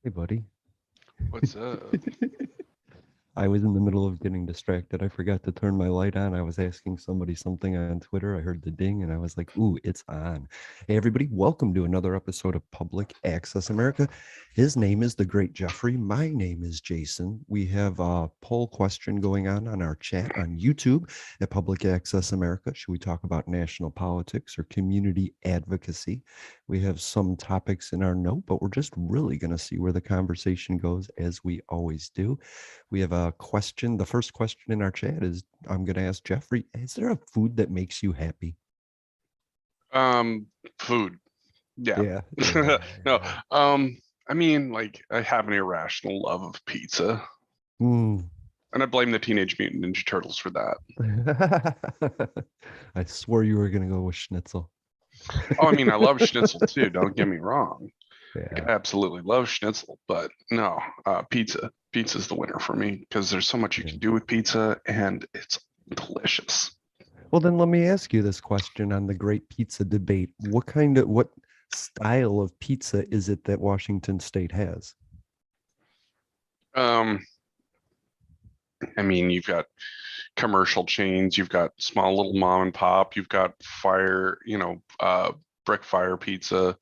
Hey, buddy. What's up? I was in the middle of getting distracted. I forgot to turn my light on. I was asking somebody something on Twitter. I heard the ding and I was like, ooh, it's on. Hey, everybody, welcome to another episode of Public Access America. His name is the Great Jeffrey. My name is Jason. We have a poll question going on our chat on YouTube at Public Access America. Should we talk about national politics or community advocacy? We have some topics in our note, but we're just really going to see where the conversation goes as we always do. We have a question. The first question in our chat is I'm going to ask Jeffrey, is there a food that makes you happy? Um, Food. Yeah. Yeah. Yeah. No. Um, I mean, like, I have an irrational love of pizza, Mm. and I blame the Teenage Mutant Ninja Turtles for that. I swore you were going to go with schnitzel. Oh, I mean, I love schnitzel too. Don't get me wrong. Like, Yeah. I absolutely love schnitzel, but no, pizza. Pizza's the winner for me because there's so much you Yeah. can do with pizza, and it's delicious. Well, then let me ask you this question on the great pizza debate. What style of pizza is it that Washington State has? Um, I mean, you've got commercial chains, you've got small little mom and pop, you've got brick fire pizza.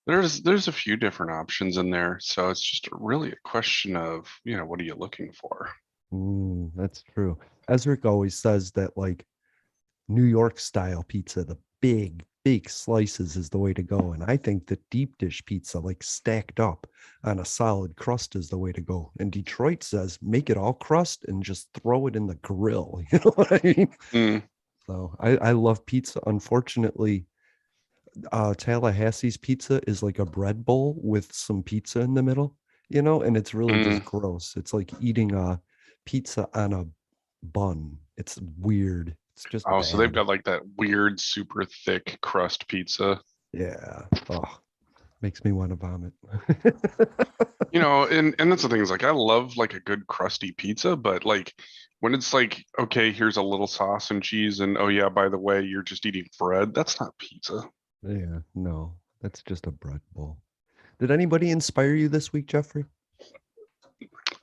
There's a few different options in there, so it's just really a question of, what are you looking for? That's true. Ezric always says that like New York style pizza, the big slices is the way to go. And I think the deep dish pizza, like stacked up on a solid crust, is the way to go. And Detroit says make it all crust and just throw it in the grill. You know what I mean? Mm, So I love pizza. Unfortunately, Tallahassee's pizza is like a bread bowl with some pizza in the middle, and it's really mm. just gross. It's like eating a pizza on a bun. It's weird. It's just Oh, so they've bad. got like that weird, super thick crust pizza. Yeah. Oh, makes me want to vomit. And that's the thing is like I love like a good crusty pizza, but like when it's like, okay, here's a little sauce and cheese, and oh yeah, by the way, you're just eating bread, that's not pizza. Yeah, no, that's just a bread bowl. Did anybody inspire you this week, Jeffrey?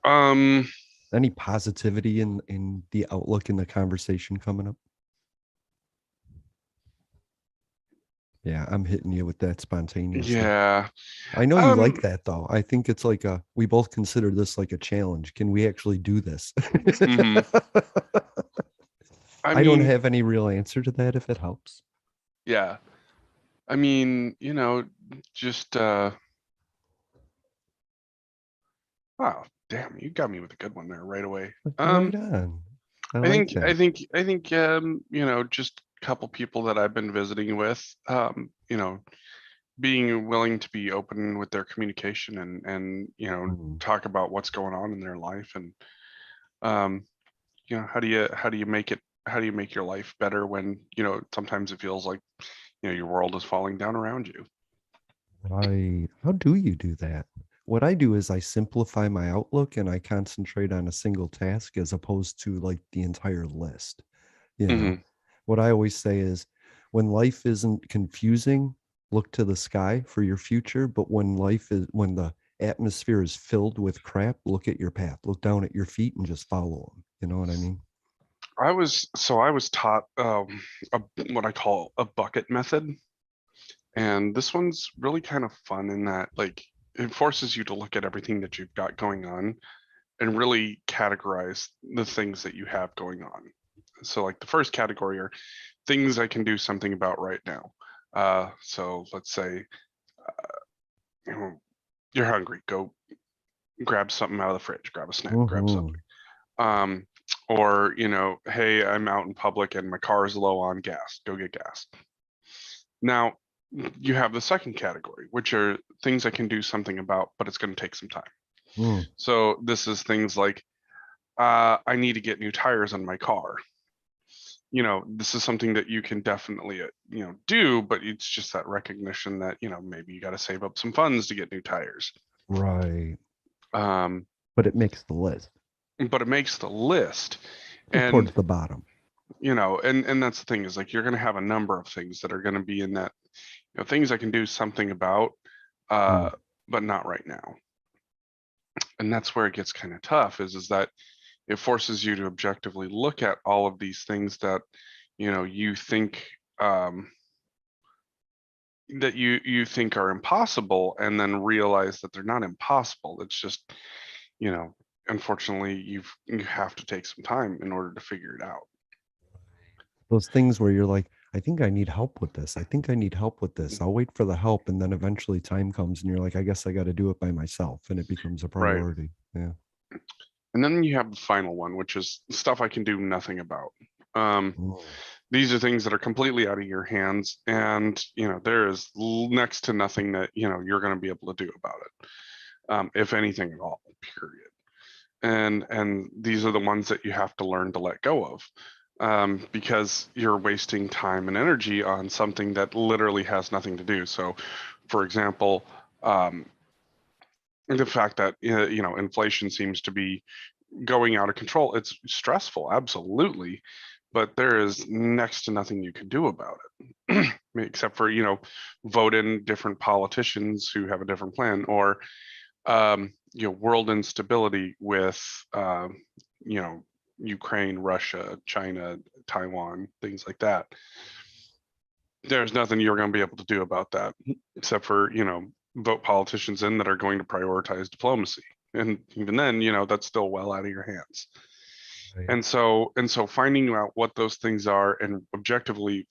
Um, Any positivity in the outlook in the conversation coming up? Yeah, I'm hitting you with that spontaneously. yeah. I know you like Um, that though. I think it's like we both consider this like a challenge. Can we actually do this? mhm. I I don't mean, have any real answer to that if it helps. yeah. I mean, just wow, damn, you got me with a good one there right away. Right on. I I like think I that. think I think just a couple people that I've been visiting with, being willing to be open with their communication and Mm. talk about what's going on in their life and um, how do you make your life better when, sometimes it feels like, your world is falling down around you. Right. How do you do that? What I do is I simplify my outlook and I concentrate on a single task as opposed to like the entire list. You know, Hmm. what I always say is when life isn't confusing, look to the sky for your future. But when the atmosphere is filled with crap, look at your path, look down at your feet and just follow them. You know what I mean? I was taught a, what I call a bucket method. And this one's really kind of fun in that, like, it forces you to look at everything that you've got going on and really categorize the things that you have going on. So, like, the first category are things I can do something about right now. So let's say, you know, you're hungry, go grab something out of the fridge, grab a snack, grab something. Hmm. Um, or, hey, I'm out in public and my car is low on gas, go get gas. Now, you have the second category, which are things I can do something about, but it's going to take some time. Mm. So this is things like, I need to get new tires on my car. This is something that you can definitely, do, but it's just that recognition that, maybe you got to save up some funds to get new tires. Right. Um, But it makes the list but it makes the list. And, towards the bottom. and that's the thing is like, you're going to have a number of things that are going to be in that, things I can do something about, uh, Mm. but not right now. And that's where it gets kind of tough is that it forces you to objectively look at all of these things that, you think, um, that you think are impossible, and then realize that they're not impossible. It's just, you know, unfortunately, you have to take some time in order to figure it out. Those things where you're like, I think I need help with this. I think I need help with this. I'll wait for the help. And then eventually time comes and you're like, I guess I got to do it by myself. And it becomes a Right. priority. Yeah. And then you have the final one, which is stuff I can do nothing about. Um, Mm. these are things that are completely out of your hands, and there is next to nothing that you're going to be able to do about it, if anything at all. Period. And these are the ones that you have to learn to let go of, because you're wasting time and energy on something that literally has nothing to do. So, for example, um, the fact that inflation seems to be going out of control. It's stressful, absolutely, but there is next to nothing you can do about it, except for vote in different politicians who have a different plan, or world instability with you know Ukraine, Russia, China, Taiwan, things like that. There's nothing you're going to be able to do about that, except for vote politicians in that are going to prioritize diplomacy, and even then that's still well out of your hands. Right. And so finding out what those things are, and objectively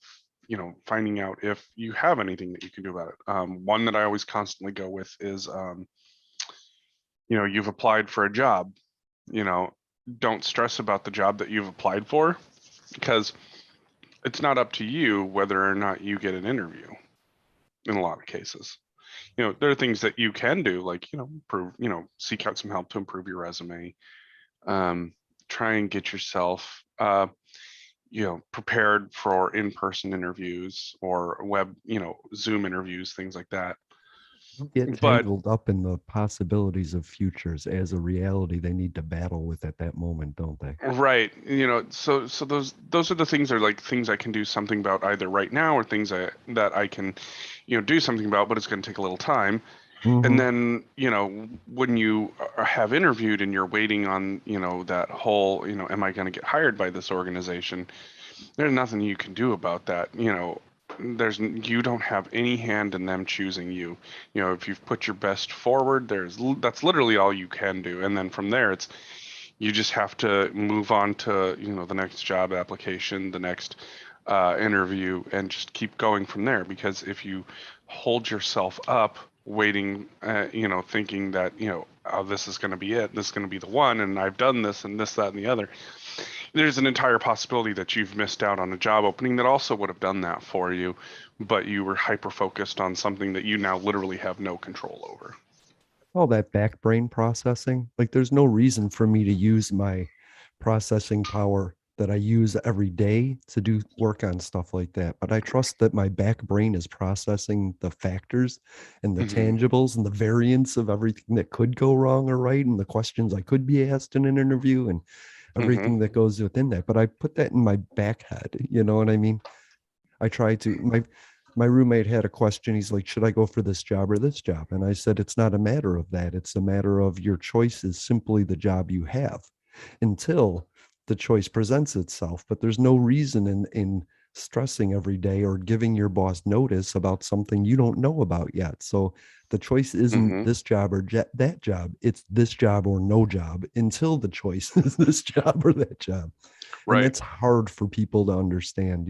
finding out if you have anything that you can do about it. One that I always constantly go with is you've applied for a job. you know don't stress about the job that you've applied for, because it's not up to you whether or not you get an interview. In a lot of cases, there are things that you can do, like improve, seek out some help to improve your resume. um, Try and get yourself prepared for in-person interviews or web, Zoom interviews, things like that. Get But tangled up in the possibilities of futures as a reality they need to battle with at that moment, don't they? right, so those are the things, are like things I can do something about either right now, or things that I can do something about, but it's going to take a little time. And Mm-hmm. then when you have interviewed and you're waiting on that whole, am I going to get hired by this organization, there's nothing you can do about that. You don't have any hand in them choosing you. If you've put your best forward, that's literally all you can do. And then from there, it's you just have to move on to the next job application, the next interview, and just keep going from there. Because if you hold yourself up waiting, thinking that oh, this is going to be it, this is going to be the one, and I've done this and this, that, and the other, there's an entire possibility that you've missed out on a job opening that also would have done that for you, but you were hyper focused on something that you now literally have no control over. All that back brain processing. Like there's no reason for me to use my processing power that I use every day to do work on stuff like that. But I trust that my back brain is processing the factors and the Hmm. tangibles and the variance of everything that could go wrong or right, and the questions I could be asked in an interview and Hmm. everything that goes within that. But I put that in my back head. You know what I mean? I tried to. My roommate had a question. He's like, "Should I go for this job or this job?" And I said, "It's not a matter of that. It's a matter of your choice is simply the job you have until the choice presents itself. But there's no reason in stressing every day or giving your boss notice about something you don't know about yet. So the choice isn't Hmm. this job or that job. It's this job or no job until the choice is this job or that job." And Right. that's hard for people to understand,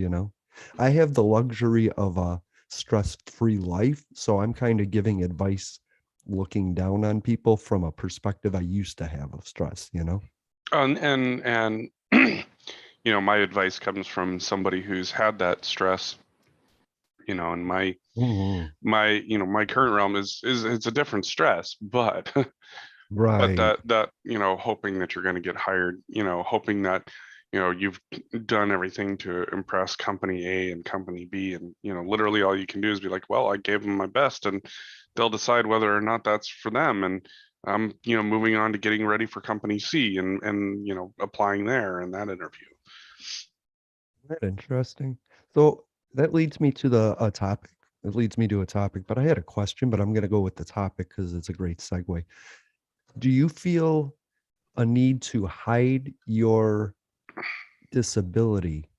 I have the luxury of a stress-free life, so I'm kind of giving advice looking down on people from a perspective I used to have of stress. And my advice comes from somebody who's had that stress. And Mhm. my current realm is it's a different stress, but but Right. that hoping that you're going to get hired, hoping that you've done everything to impress company A and company B, and literally all you can do is be like, well, I gave them my best, and they'll decide whether or not that's for them. And I'm moving on to getting ready for company C, and applying there in that interview. That interesting. So that leads me to the a topic. It leads me to a topic, but I had a question, but I'm going to go with the topic because it's a great segue. Do you feel a need to hide your disability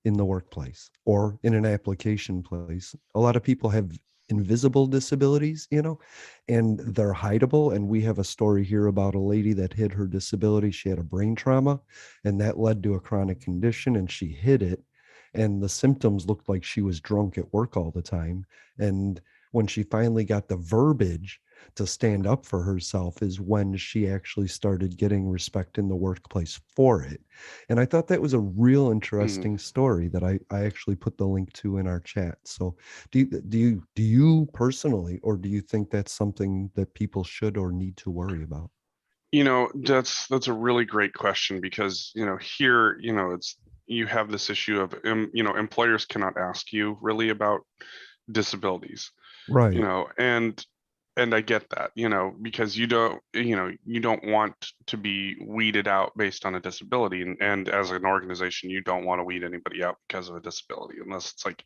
in the workplace or in an application place? A lot of people have invisible disabilities, and they're hideable. And we have a story here about a lady that hid her disability. She had a brain trauma, and that led to a chronic condition, and she hid it. And the symptoms looked like she was drunk at work all the time. And when she finally got the verbiage to stand up for herself, is when she actually started getting respect in the workplace for it. And I thought that was a real Mhm. interesting story that I actually put the link to in our chat. So do you personally, or do you think that's something that people should or need to worry about? That's a really great question because, here, it's you have this issue of, employers cannot ask you really about disabilities, Right. and I get that, because you don't want to be weeded out based on a disability, and as an organization, you don't want to weed anybody out because of a disability, unless it's like,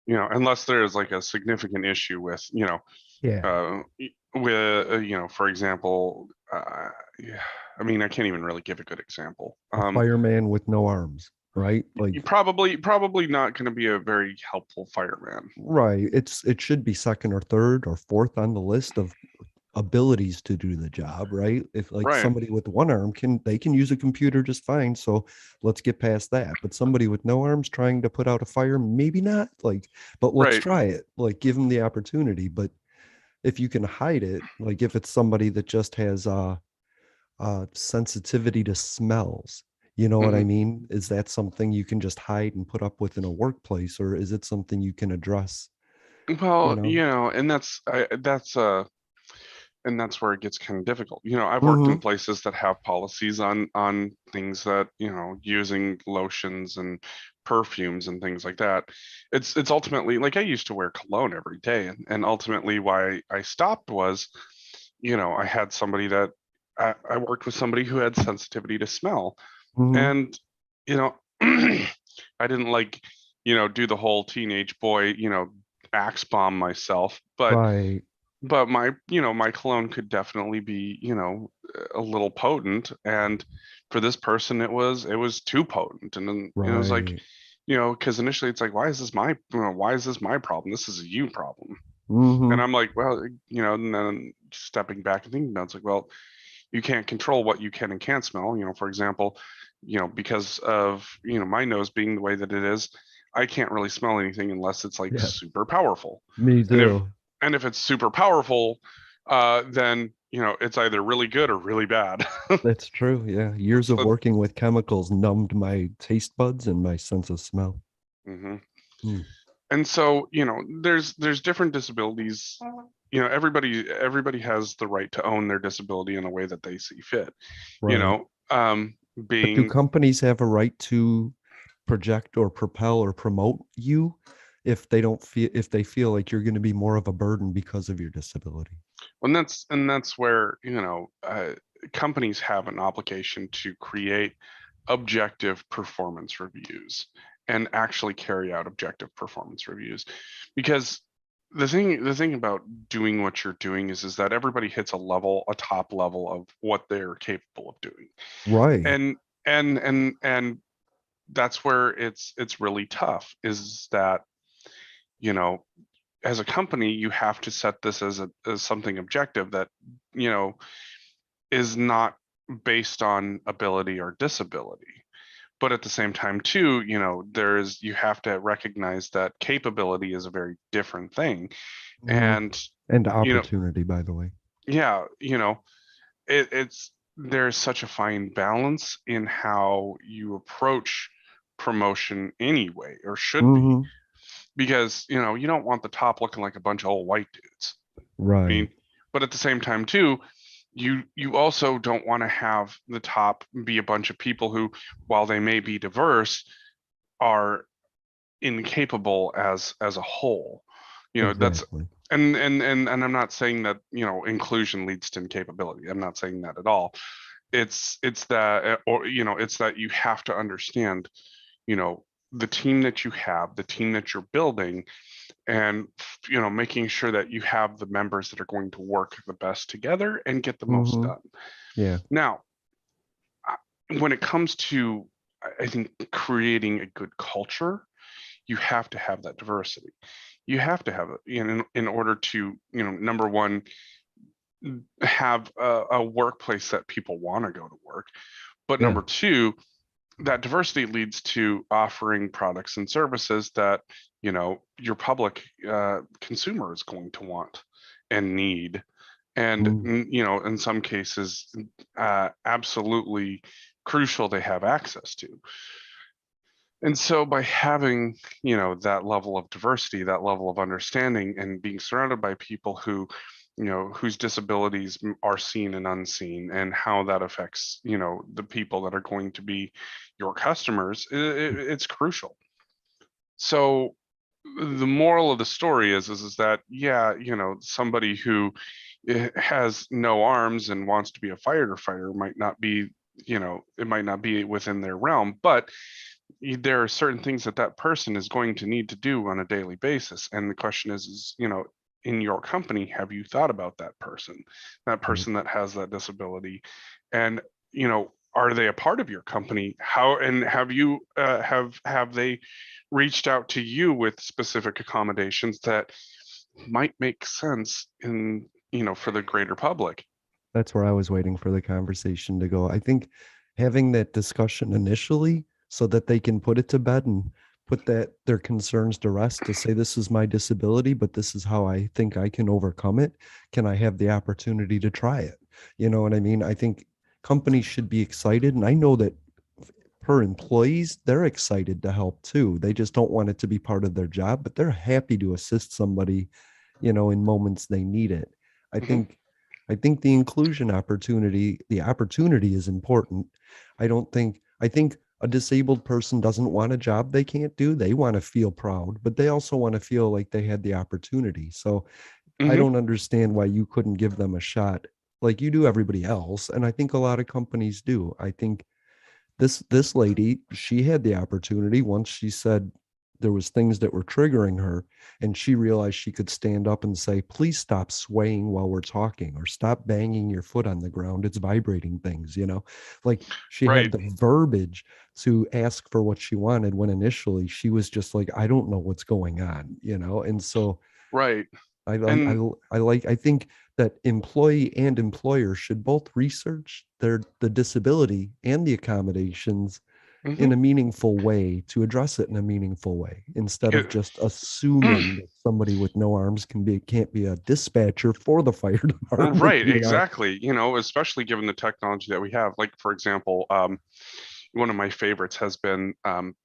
unless there's like a significant issue with, Yeah. for example, yeah, I mean, I can't even really give a good example. A fireman with no arms, right? You Like, probably not going to be a very helpful fireman. right. It should be second or third or fourth on the list of abilities to do the job, right? If like Right, somebody with one arm they can use a computer just fine, so let's get past that. But somebody with no arms trying to put out a fire, maybe not. Like, but let's right. try it. Like, give them the opportunity. But if you can hide it, like if it's somebody that just has sensitivity to smells, you know what I Mhm. mean? Is that something you can just hide and put up with in a workplace, or is it something you can address, you Well, know? and that's where it gets kind of difficult. I've worked in Mm-hmm. places that have policies on things that, using lotions and perfumes and things like that. It's ultimately like I used to wear cologne every day, and ultimately why I stopped was, I had somebody that I worked with somebody who had sensitivity to smell, Mm-hmm. and you know, I didn't like, do the whole teenage boy, axe bomb myself, Right. but my cologne could definitely be, a little potent, and for this person it was too potent, and then it was like, Right. because initially it's like, why is this my problem? This is a you problem. And Mm-hmm. I'm like, well, and then stepping back and thinking about it, it's like, well, you can't control what you can and can't smell. For example, because of, my nose being the way that it is, I can't really smell anything unless it's like Yeah. super powerful. Me And if too. and if it's super powerful, then it's either really good or really bad. That's true. Yeah. Years of So, working with chemicals numbed my taste buds and my sense of smell. mhm. Mm. And so, there's different disabilities. Everybody has the right to own their disability in a way that they see fit. You Right. know, um, But do being companies have a right to project or propel or promote you if they feel like you're going to be more of a burden because of your disability? and that's where, companies have an obligation to create objective performance reviews and actually carry out objective performance reviews, because the thing about doing what you're doing is that everybody hits a top level of what they're capable of doing, Right. and and that's where it's really tough, is that, you know as a company you have to set this as something objective that, you know is not based on ability or disability. But at the same time too, you have to recognize that capability is a very different thing. Mhm. And, And you know opportunity, by the way. yeah, there's such a fine balance in how you approach promotion anyway, or should be, Hmm. because you don't want the top looking like a bunch of old white dudes. I Right. mean, but at the same time too, you also don't want to have the top be a bunch of people who, while they may be diverse, are incapable as a whole. That's Exactly. and I'm not saying that, inclusion leads to incapability. I'm not saying that at all. It's that, or it's that you have to understand, you know the team that you have, the team that you're building, and making sure that you have the members that are going to work the best together and get the most Mm-hmm. done. Yeah. Now, when it comes to, I think, creating a good culture, you have to have that diversity. You have to have it in order to, number one, have a workplace that people want to go to work. But Yeah. number two, that diversity leads to offering products and services that your public consumer is going to want and need, and Mm. in some cases absolutely crucial they have access to. And so by having that level of diversity, that level of understanding, and being surrounded by people who whose disabilities are seen and unseen, and how that affects the people that are going to be your customers, it's crucial. So the moral of the story is that, yeah, somebody who has no arms and wants to be a fighter might not be, it might not be within their realm, but there are certain things that that person is going to need to do on a daily basis. And the question is, in your company, have you thought about that Right. person that has that disability? And, are they a part of your company? How, and have you, have they reached out to you with specific accommodations that might make sense in, for the greater public? That's where I was waiting for the conversation to go. I think having that discussion initially so that they can put it to bed and put that their concerns to rest, to say this is my disability, but this is how I think I can overcome it. Can I have the opportunity to try it? You know what I mean? I think companies should be excited. And I know that per employees, they're excited to help too. They just don't want it to be part of their job, but they're happy to assist somebody, in moments they need it. I Hmm. think I think the opportunity is important. I think a disabled person doesn't want a job they can't do. They want to feel proud, but they also want to feel like they had the opportunity. So I Hmm. don't understand why you couldn't give them a shot like you do everybody else. And I think a lot of companies do. I think this lady, she had the opportunity once she said there was things that were triggering her, and she realized she could stand up and say, please stop swaying while we're talking, or stop banging your foot on the ground, it's vibrating things, like she had Right, the verbiage to ask for what she wanted, when initially she was just like, I don't know what's going on, and so right. I like And I think that employee and employer should both research the disability and the accommodations mhm. in a meaningful way, to address it in a meaningful way, instead of It- just assuming that somebody with no arms can't be a dispatcher for the fire department, right, exactly. Especially given the technology that we have. Like, for example, one of my favorites has been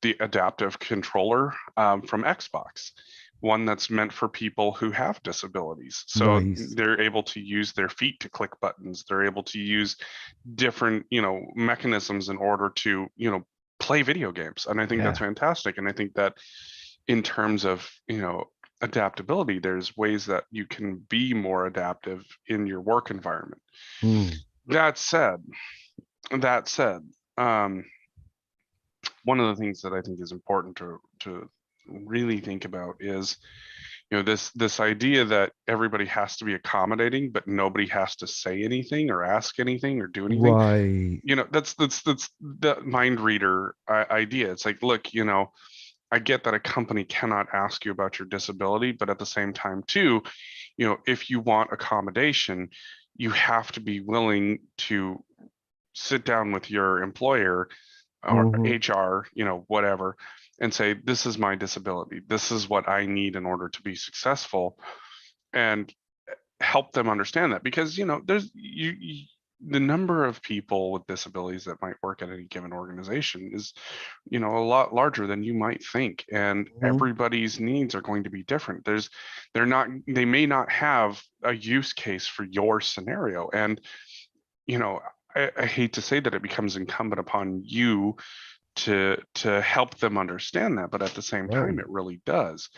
the adaptive controller from Xbox, one that's meant for people who have disabilities. So Nice. they're able to use their feet to click buttons. They're able to use different, mechanisms in order to, play video games. And I think that's Yeah. fantastic. And I think that in terms of, adaptability, there's ways that you can be more adaptive in your work environment. Hmm. That said, that said, um, one of the things that I think is important to really think about is, this idea that everybody has to be accommodating, but nobody has to say anything or ask anything or do anything. Right. That's the mind reader idea. It's like, look, I get that a company cannot ask you about your disability, but at the same time too, if you want accommodation, you have to be willing to sit down with your employer or Hmm. HR, whatever, and say, this is my disability. This is what I need in order to be successful, and help them understand that. Because, there's the number of people with disabilities that might work at any given organization is, a lot larger than you might think. And Hmm. everybody's needs are going to be different. They may not have a use case for your scenario. And, you know, I hate to say that it becomes incumbent upon you to help them understand that, but at the same time, Right. it really does.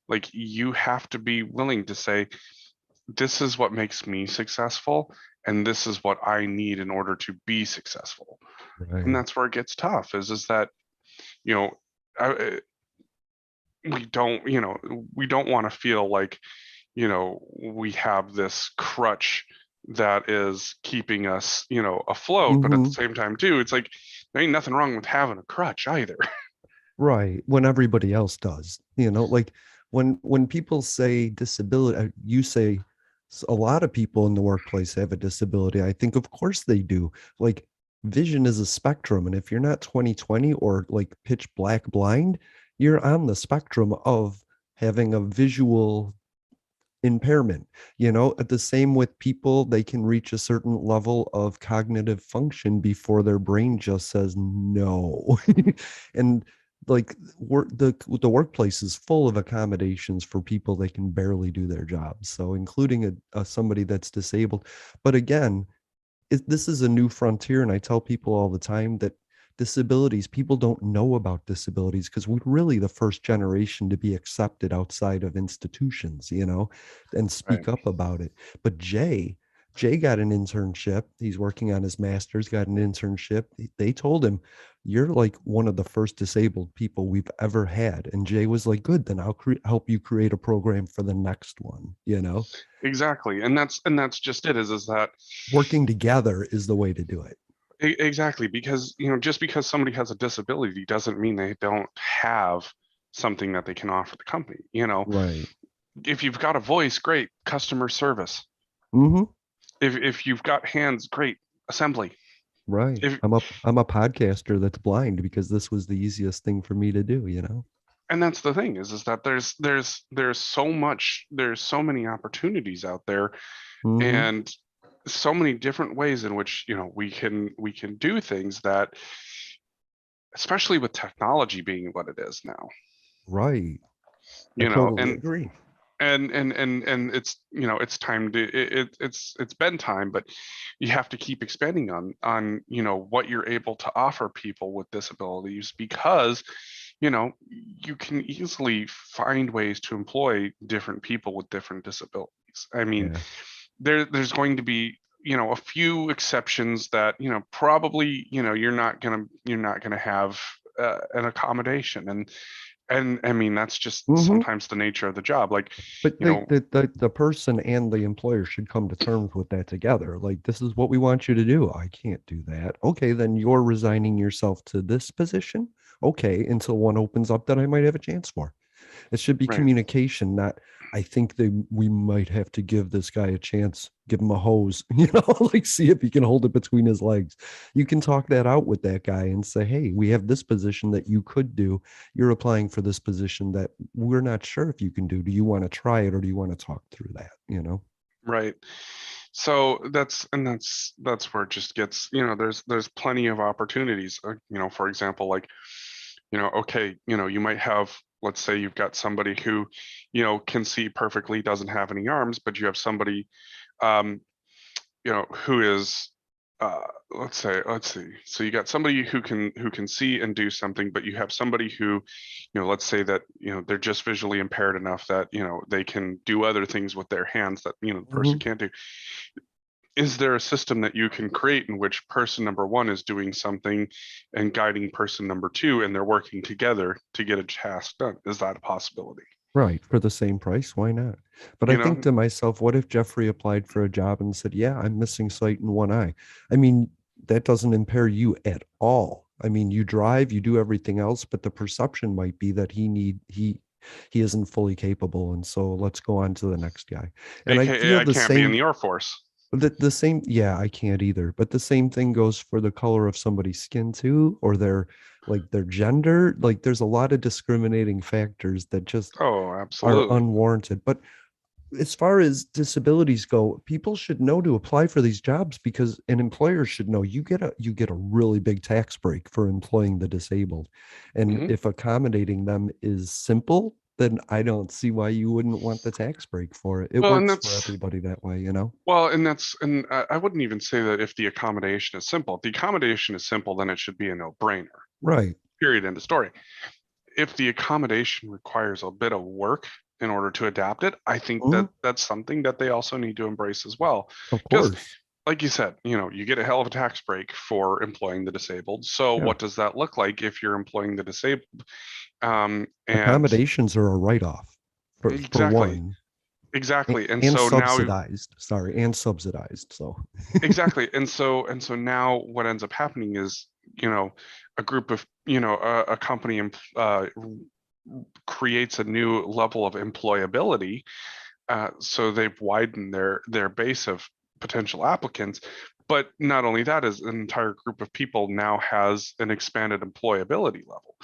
Like, you have to be willing to say, this is what makes me successful, and this is what I need in order to be successful. And Right. that's where it gets tough, is that, you know, I, we don't, we don't want to feel like, we have this crutch that is keeping us, afloat. But at the Hmm. same time, too, it's like there ain't nothing wrong with having a crutch either. Right. When everybody else does, like when people say disability, you say a lot of people in the workplace have a disability. I think of course they do. Like vision is a spectrum. And if you're not 20/20 or like pitch black blind, you're on the spectrum of having a visual impairment. At the same with people, they can reach a certain level of cognitive function before their brain just says no. And like the workplace is full of accommodations for people that can barely do their jobs, so including a somebody that's disabled. But again, this is a new frontier, and I tell people all the time that disabilities, people don't know about disabilities because we're really the first generation to be accepted outside of institutions, and Right. speak up about it. But Jay got an internship. He's working on his master's, got an internship. They told him, you're like one of the first disabled people we've ever had. And Jay was like, good, then I'll help you create a program for the next one. Exactly. And that's just it, is that Working together is the way to do it. exactly, because just because somebody has a disability doesn't mean they don't have something that they can offer the company. Right. If you've got a voice, great, customer service. Hmm. If you've got hands, great, assembly. Right. If I'm a podcaster that's blind because this was the easiest thing for me to do. And that's the thing, is that there's so many opportunities out there, Hmm. and so many different ways in which we can do things, that especially with technology being what it is now, Right. I you know totally and agree. and it's time to it's been time, but you have to keep expanding on what you're able to offer people with disabilities, because you can easily find ways to employ different people with different disabilities. I mean, Yeah. there's going to be a few exceptions that probably you're not gonna have an accommodation, and I mean, that's just Hmm. sometimes the nature of the job. Like, But you know, the person and the employer should come to terms with that together. Like, this is what we want you to do. I can't do that. Okay, then you're resigning yourself to this position. Okay, until one opens up that I might have a chance for. It should be right, communication, not I think we might have to give this guy a chance, give him a hose, like see if he can hold it between his legs. You can talk that out with that guy and say, hey, we have this position that you could do. You're applying for this position that we're not sure if you can do. Do you want to try it or do you want to talk through that? right. So that's where it just gets, there's plenty of opportunities. For example, like, okay, you might have, let's say you've got somebody who, can see perfectly, doesn't have any arms, but you have somebody, um, who is, uh, let's see. So you got somebody who can see and do something, but you have somebody who, let's say that, they're just visually impaired enough that, they can do other things with their hands that, the person Hmm. can't do. Is there a system that you can create in which person number one is doing something and guiding person number two, and they're working together to get a task done? Is that a possibility? Right. For the same price. Why not? But I You think know, to myself, what if Jeffrey applied for a job and said, yeah, I'm missing sight in one eye? I mean, that doesn't impair you at all. I mean, you drive, you do everything else, but the perception might be that he isn't fully capable. And so let's go on to the next guy. And I AKA feel I can't be in the Air Force. the same, yeah, I can't either. But the same thing goes for the color of somebody's skin too, or their gender. Like there's a lot of discriminating factors that just Oh, are absolutely. unwarranted. But as far as disabilities go, people should know to apply for these jobs because an employer should know you get a really big tax break for employing the disabled. And Hmm. if accommodating them is simple, then I don't see why you wouldn't want the tax break for it. It Well, and works for that's everybody that way. well, and I wouldn't even say that if the accommodation is simple. If the accommodation is simple, then it should be a no-brainer. Right. Period. End of story. If the accommodation requires a bit of work in order to adapt it, I think that Mhm. that's something that they also need to embrace as well. Of Because, course. like you said, you get a hell of a tax break for employing the disabled. So Yeah. what does that look like if you're employing the disabled? And Accommodations are a write-off for exactly, one, exactly. And and so now, subsidized. Sorry, and subsidized. So exactly. And so now what ends up happening is, a group of, a company creates a new level of employability. So they've widened their base of potential applicants. But not only that, is an entire group of people now has an expanded employability level.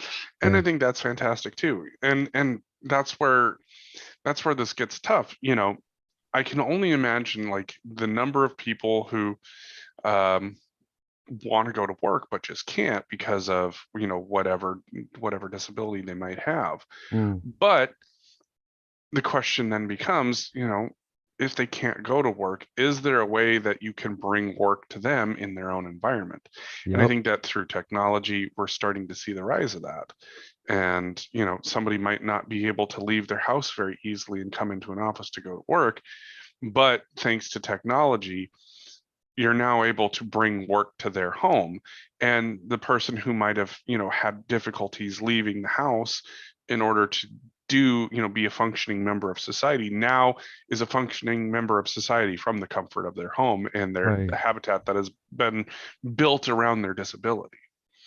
And yeah, I think that's fantastic too. And that's where this gets tough. I can only imagine like the number of people who um, want to go to work but just can't because of whatever disability they might have. mm, But the question then becomes, if they can't go to work, is there a way that you can bring work to them in their own environment? And I yep, think that through technology, we're starting to see the rise of that. And, somebody might not be able to leave their house very easily and come into an office to go to work, but thanks to technology, you're now able to bring work to their home. And the person who might have, had difficulties leaving the house in order to be a functioning member of society, now is a functioning member of society from the comfort of their home and the right. habitat that has been built around their disability.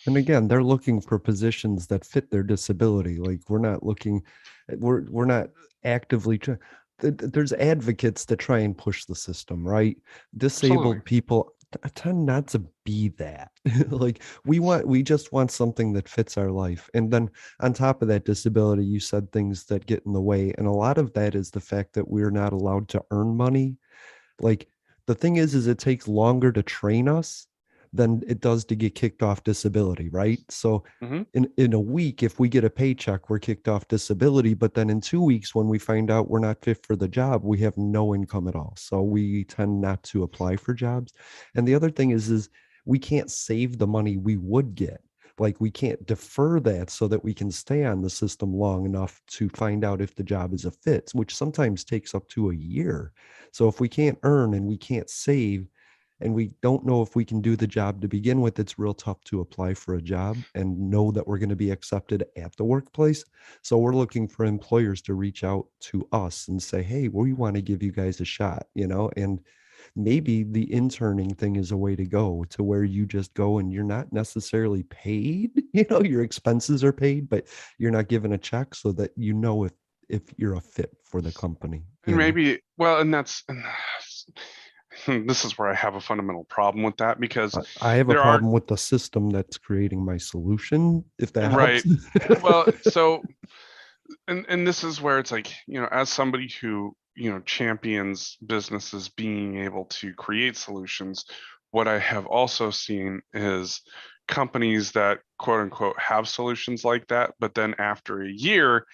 And again, they're looking for positions that fit their disability. Like we're not looking, we're not actively trying. There's advocates that try and push the system, right? Absolutely. Disabled people tend not to be that. Like we just want something that fits our life. And then on top of that disability, you said things that get in the way. And a lot of that is the fact that we're not allowed to earn money. Like the thing is it takes longer to train us than it does to get kicked off disability, right? So Hmm. in a week, if we get a paycheck, we're kicked off disability. But then in 2 weeks, when we find out we're not fit for the job, we have no income at all. So we tend not to apply for jobs. And the other thing is we can't save the money we would get. Like we can't defer that so that we can stay on the system long enough to find out if the job is a fit, which sometimes takes up to a year. So if we can't earn and we can't save, and we don't know if we can do the job to begin with, it's real tough to apply for a job and know that we're going to be accepted at the workplace. So we're looking for employers to reach out to us and say, hey, we want to give you guys a shot, and maybe the interning thing is a way to go, to where you just go and you're not necessarily paid, your expenses are paid, but you're not given a check, so that if you're a fit for the company, And maybe, well, and this is where I have a fundamental problem with that, because I have a there are, problem with the system that's creating my solution, if that helps. right. Well, so, and this is where it's like, as somebody who, champions businesses being able to create solutions, what I have also seen is companies that quote unquote have solutions like that, but then after a year,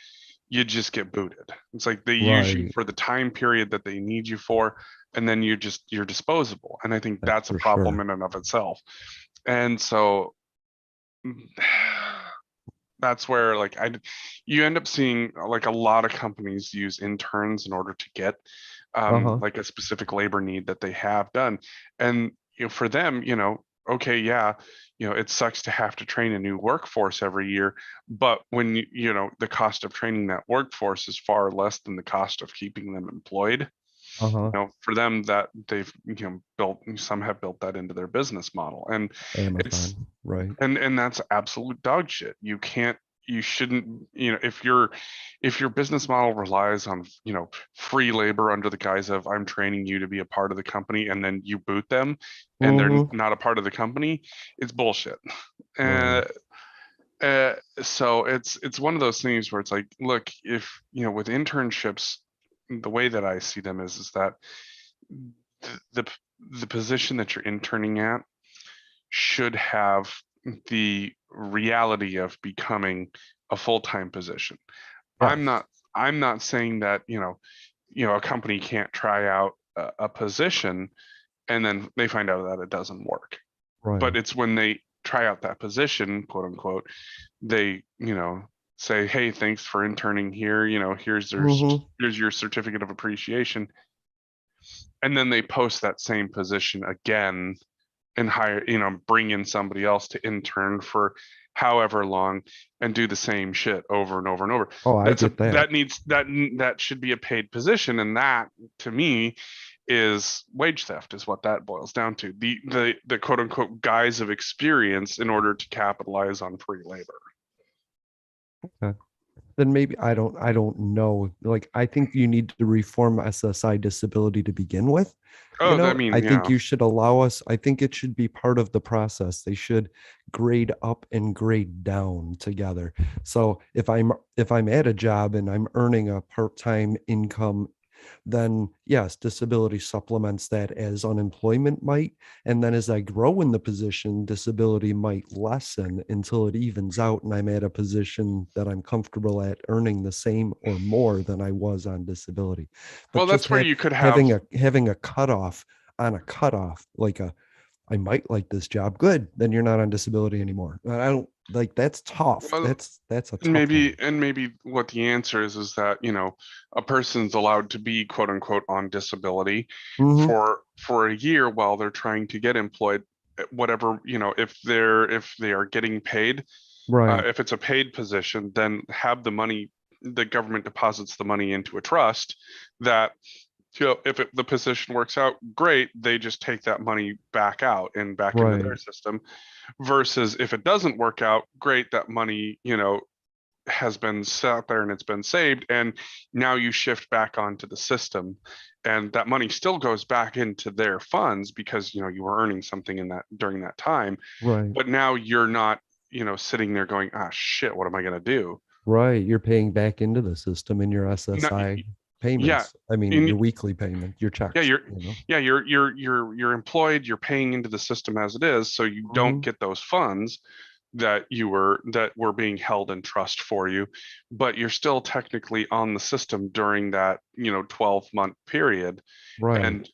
you just get booted. It's like they use you Right. for the time period that they need you for, and then you're disposable. And I think That's that's a for problem sure. in and of itself. And so that's where like you end up seeing like a lot of companies use interns in order to get Uh-huh. like a specific labor need that they have done. And for them, okay, yeah, it sucks to have to train a new workforce every year, but when the cost of training that workforce is far less than the cost of keeping them employed. Uh-huh. For them, that they've built, some have built that into their business model. And it's Amazon. Right. and that's absolute dog shit. You shouldn't, if your business model relies on, free labor under the guise of I'm training you to be a part of the company, and then you boot them and they're Mm-hmm. not a part of the company, it's bullshit. Uh, Right. so it's one of those things where it's like, look, if with internships, the way that I see them is that the the position that you're interning at should have the reality of becoming a full-time position. I'm Yes. not I'm not saying that, a company can't try out a position and then they find out that it doesn't work. But Right. it's when they try out that position, quote unquote, they, say, "Hey, thanks for interning here. Mm-hmm. here's your certificate of appreciation." And then they post that same position again and hire, bring in somebody else to intern for however long and do the same shit over and over and over. Oh, I get that. That should be a paid position, and that to me is wage theft, is what that boils down to. The quote unquote guise of experience in order to capitalize on free labor. Okay. Then maybe I don't know. Like I think you need to reform SSI disability to begin with. Oh, I I mean, think yeah. you should allow us, I think it should be part of the process. They should grade up and grade down together. So if I'm at a job and I'm earning a part-time income, then yes, disability supplements that as unemployment might. And then as I grow in the position, disability might lessen until it evens out and I'm at a position that I'm comfortable at earning the same or more than I was on disability. But Well, just that's where you could have. having a cutoff on a cutoff, like a I might like this job. Good. Then you're not on disability anymore. I don't like that's tough. Well, That's a and tough one. maybe what the answer is that, a person's allowed to be quote unquote on disability Hmm. for a year while they're trying to get employed, whatever, if they are getting paid, Right. if it's a paid position, then have the money, the government deposits the money into a trust that, if the position works out, great, they just take that money back out and back into their Right. system. Versus if it doesn't work out, great, that money, has been sat there and it's been saved, and now you shift back onto the system, and that money still goes back into their funds because you were earning something in that during that time, Right. but now you're not sitting there going, ah, shit, what am I going to do? Right. You're paying back into the system in your No, SSI yeah. payments. I mean, in your weekly payment, your yeah checks, you're you know? yeah you're employed, you're paying into the system as it is, so you don't Hmm. get those funds that were being held in trust for you, but you're still technically on the system during that 12-month period. Right. And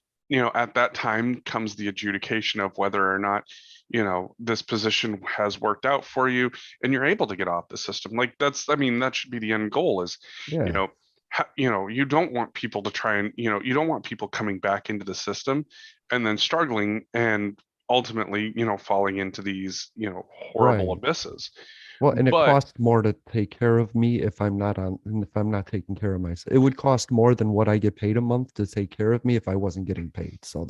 at that time comes the adjudication of whether or not this position has worked out for you and you're able to get off the system. Like, that's, I mean, that should be the end goal, is you Yeah. know you don't want people to try and you don't want people coming back into the system and then struggling and ultimately falling into these horrible Right. abysses. Well, and it But costs more to take care of me if I'm not taking care of myself. It would cost more than what I get paid a month to take care of me if I wasn't getting paid. So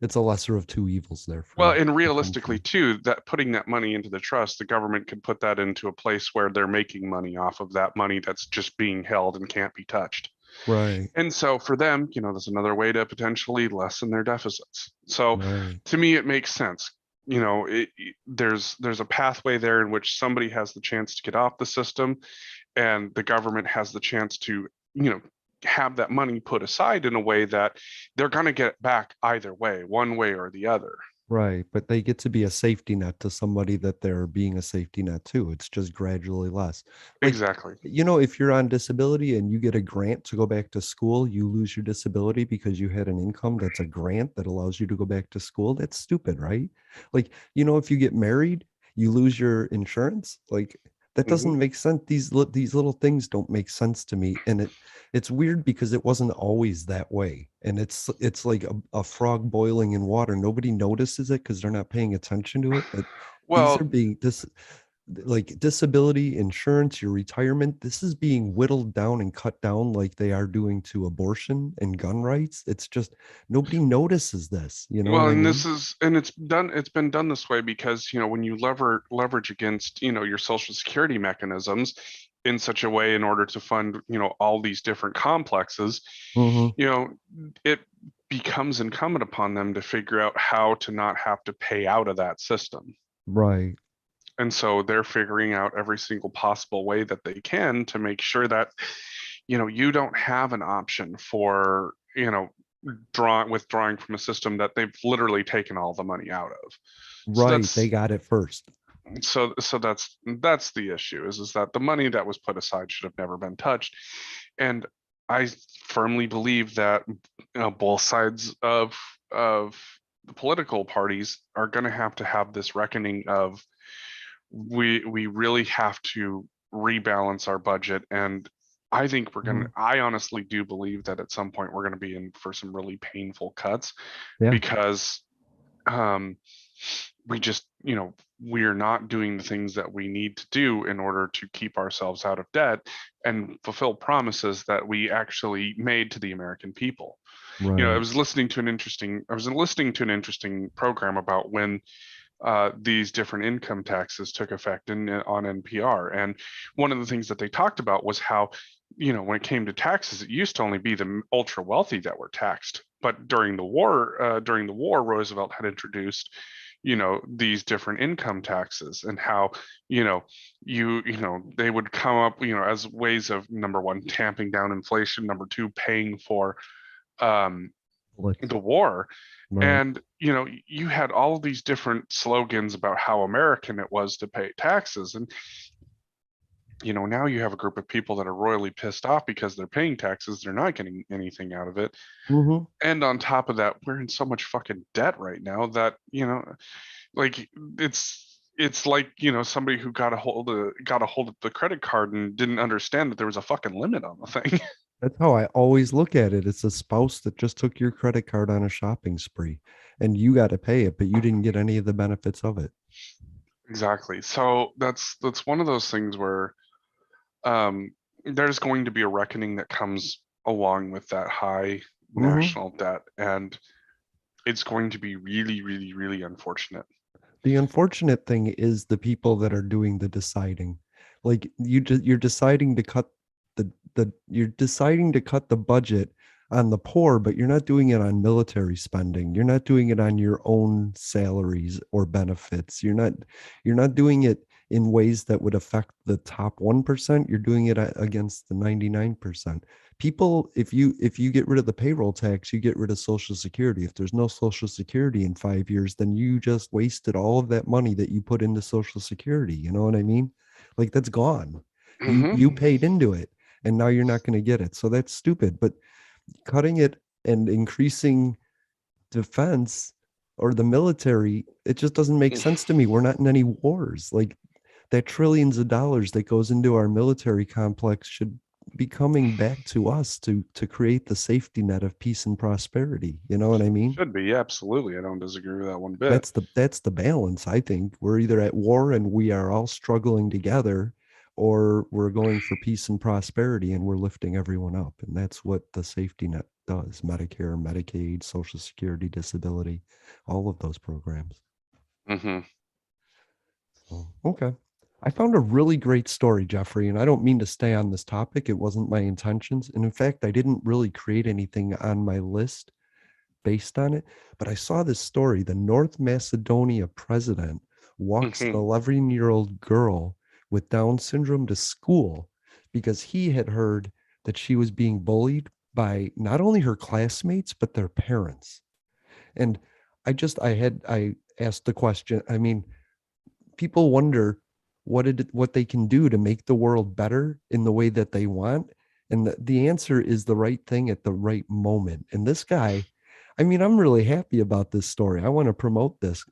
it's a lesser of two evils there well, for and the realistically country. too, that putting that money into the trust, the government could put that into a place where they're making money off of that money that's just being held and can't be touched. Right. And so for them, there's another way to potentially lessen their deficits. So Right. to me, it makes sense. There's a pathway there in which somebody has the chance to get off the system, and the government has the chance to, have that money put aside in a way that they're going to get back either way, one way or the other. Right. But they get to be a safety net to somebody that they're being a safety net to. It's just gradually less. Like, Exactly. if you're on disability and you get a grant to go back to school, you lose your disability because you had an income that's a grant that allows you to go back to school. That's stupid, right? Like, if you get married, you lose your insurance. Like, that Hmm. doesn't make sense. These little things don't make sense to me. And it's weird because it wasn't always that way. And it's like a frog boiling in water. Nobody notices it because they're not paying attention to it. But these are Well, being this like disability insurance, your retirement, this is being whittled down and cut down like they are doing to abortion and gun rights. It's just nobody notices this. You know what Well, I and mean? it's been done this way because, when you leverage against, your social security mechanisms in such a way in order to fund, all these different complexes, Hmm. you know, it becomes incumbent upon them to figure out how to not have to pay out of that system. Right. And so they're figuring out every single possible way that they can to make sure that, you don't have an option for, withdrawing from a system that they've literally taken all the money out of. So Right. They that's got it first. that's the issue, is that the money that was put aside should have never been touched. And I firmly believe that both sides of the political parties are going to have this reckoning of, we really have to rebalance our budget. And Mhm. I honestly do believe that at some point we're going to be in for some really painful cuts, Yeah. because um we just, we're not doing the things that we need to do in order to keep ourselves out of debt and fulfill promises that we actually made to the American people. I Right. was listening to an interesting program about when these different income taxes took effect on NPR. And one of the things that they talked about was how, when it came to taxes, it used to only be the ultra wealthy that were taxed. But during the war, Roosevelt had introduced, these different income taxes, and how, they would come up, as ways of, number one, tamping down inflation, number two, paying for um, Let's the war. right. And you had all of these different slogans about how American it was to pay taxes. And now you have a group of people that are royally pissed off because they're paying taxes, they're not getting anything out of it. Mm-hmm. And on top of that, we're in so much fucking debt right now that, like, it's like, somebody who got a hold of the credit card and didn't understand that there was a fucking limit on the thing. That's how I always look at it. It's a spouse that just took your credit card on a shopping spree and you got to pay it, but you didn't get any of the benefits of it. Exactly. So that's one of those things where um, there's going to be a reckoning that comes along with that high Mm-hmm. national debt, and it's going to be really, really, really unfortunate. The unfortunate thing is the people that are doing the deciding. Like you're deciding to cut you're deciding to cut the budget on the poor, but you're not doing it on military spending. You're not doing it on your own salaries or benefits. You're not doing it in ways that would affect the top 1%. You're doing it against the 99%. People, if you get rid of the payroll tax, you get rid of social security. If there's no social security in 5 years, then you just wasted all of that money that you put into social security. You know what I mean? Like that's gone. You Hmm. paid into it and now you're not going to get it. So that's stupid. But cutting it and increasing defense or the military, it just doesn't make sense to me. We're not in any wars. Like that trillions of dollars that goes into our military complex should be coming back to us to create the safety net of peace and prosperity. You know what I mean? Should be, absolutely. I don't disagree with that one bit. That's the balance. I think we're either at war and we are all struggling together, or we're going for peace and prosperity and we're lifting everyone up. And that's what the safety net does. Medicare, Medicaid, Social Security, disability, all of those programs. Hmm. So, okay. I found a really great story, Jeffrey, and I don't mean to stay on this topic. It wasn't my intentions. And in fact, I didn't really create anything on my list based on it, but I saw this story. The North Macedonia president walks an Hmm. 11-year-old girl with Down syndrome to school because he had heard that she was being bullied by not only her classmates, but their parents. And I asked the question. I mean, people wonder what they can do to make the world better in the way that they want, and the answer is the right thing at the right moment. And this guy, I mean, I'm really happy about this story. I want to promote this.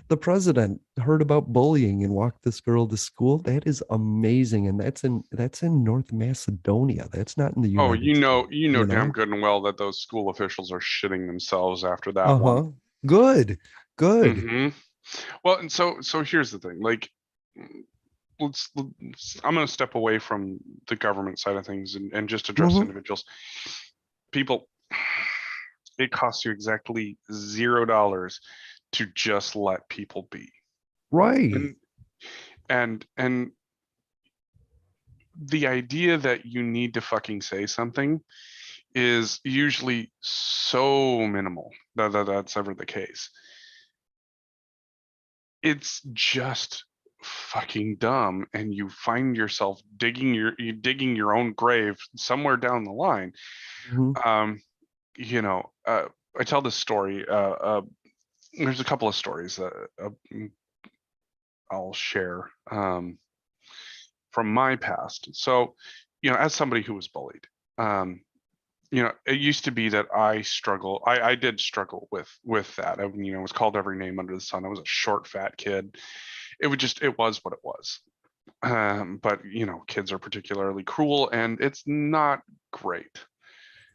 The president heard about bullying and walked this girl to school. That is amazing, and that's in North Macedonia. That's not in the Oh, United States, damn good and well that those school officials are shitting themselves after that one. Uh-huh. Good. Good. Hmm. Well, and so here's the thing. Like, I'm going to step away from the government side of things and just address Hmm. individuals. People, it costs you exactly $0 to just let people be. Right. And and and the idea that you need to fucking say something is usually so minimal that's ever the case. It's just fucking dumb, and you find yourself digging your own grave somewhere down the line. Hmm. um you know uh I tell this story. There's a couple of stories that I'll share from my past. So, as somebody who was bullied, um it used to be that I did struggle with that. I was called every name under the sun. I was a short fat kid. It was what it was. But kids are particularly cruel, and it's not great.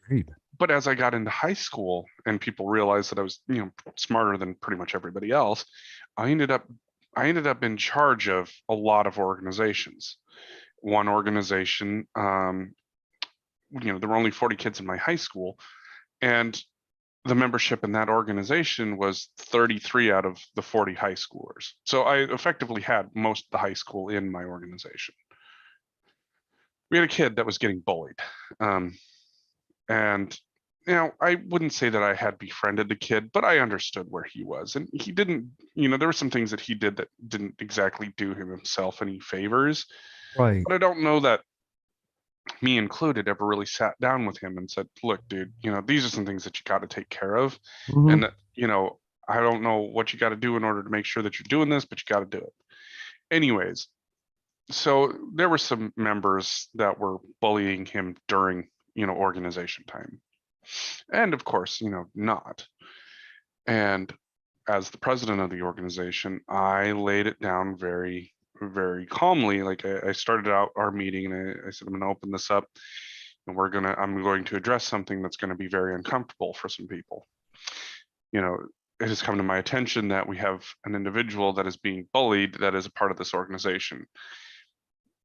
Great. But as I got into high school and people realized that I was, smarter than pretty much everybody else, I ended up I ended up in charge of a lot of organizations. One organization, there were only 40 kids in my high school, and the membership in that organization was 33 out of the 40 high schoolers. So I effectively had most of the high school in my organization. We had a kid that was getting bullied. And I wouldn't say that I had befriended the kid, but I understood where he was. And he didn't, there were some things that he did that didn't exactly do him himself any favors. Right. But I don't know that me included ever really sat down with him and said, look, dude, these are some things that you got to take care of. Mm-hmm. And that, I don't know what you got to do in order to make sure that you're doing this, but you got to do it. Anyways, so there were some members that were bullying him during, organization time. And of course, not. And as the president of the organization, I laid it down very, very calmly. Like I started out our meeting and I said, I'm going to open this up and I'm going to address something that's going to be very uncomfortable for some people. It has come to my attention that we have an individual that is being bullied that is a part of this organization.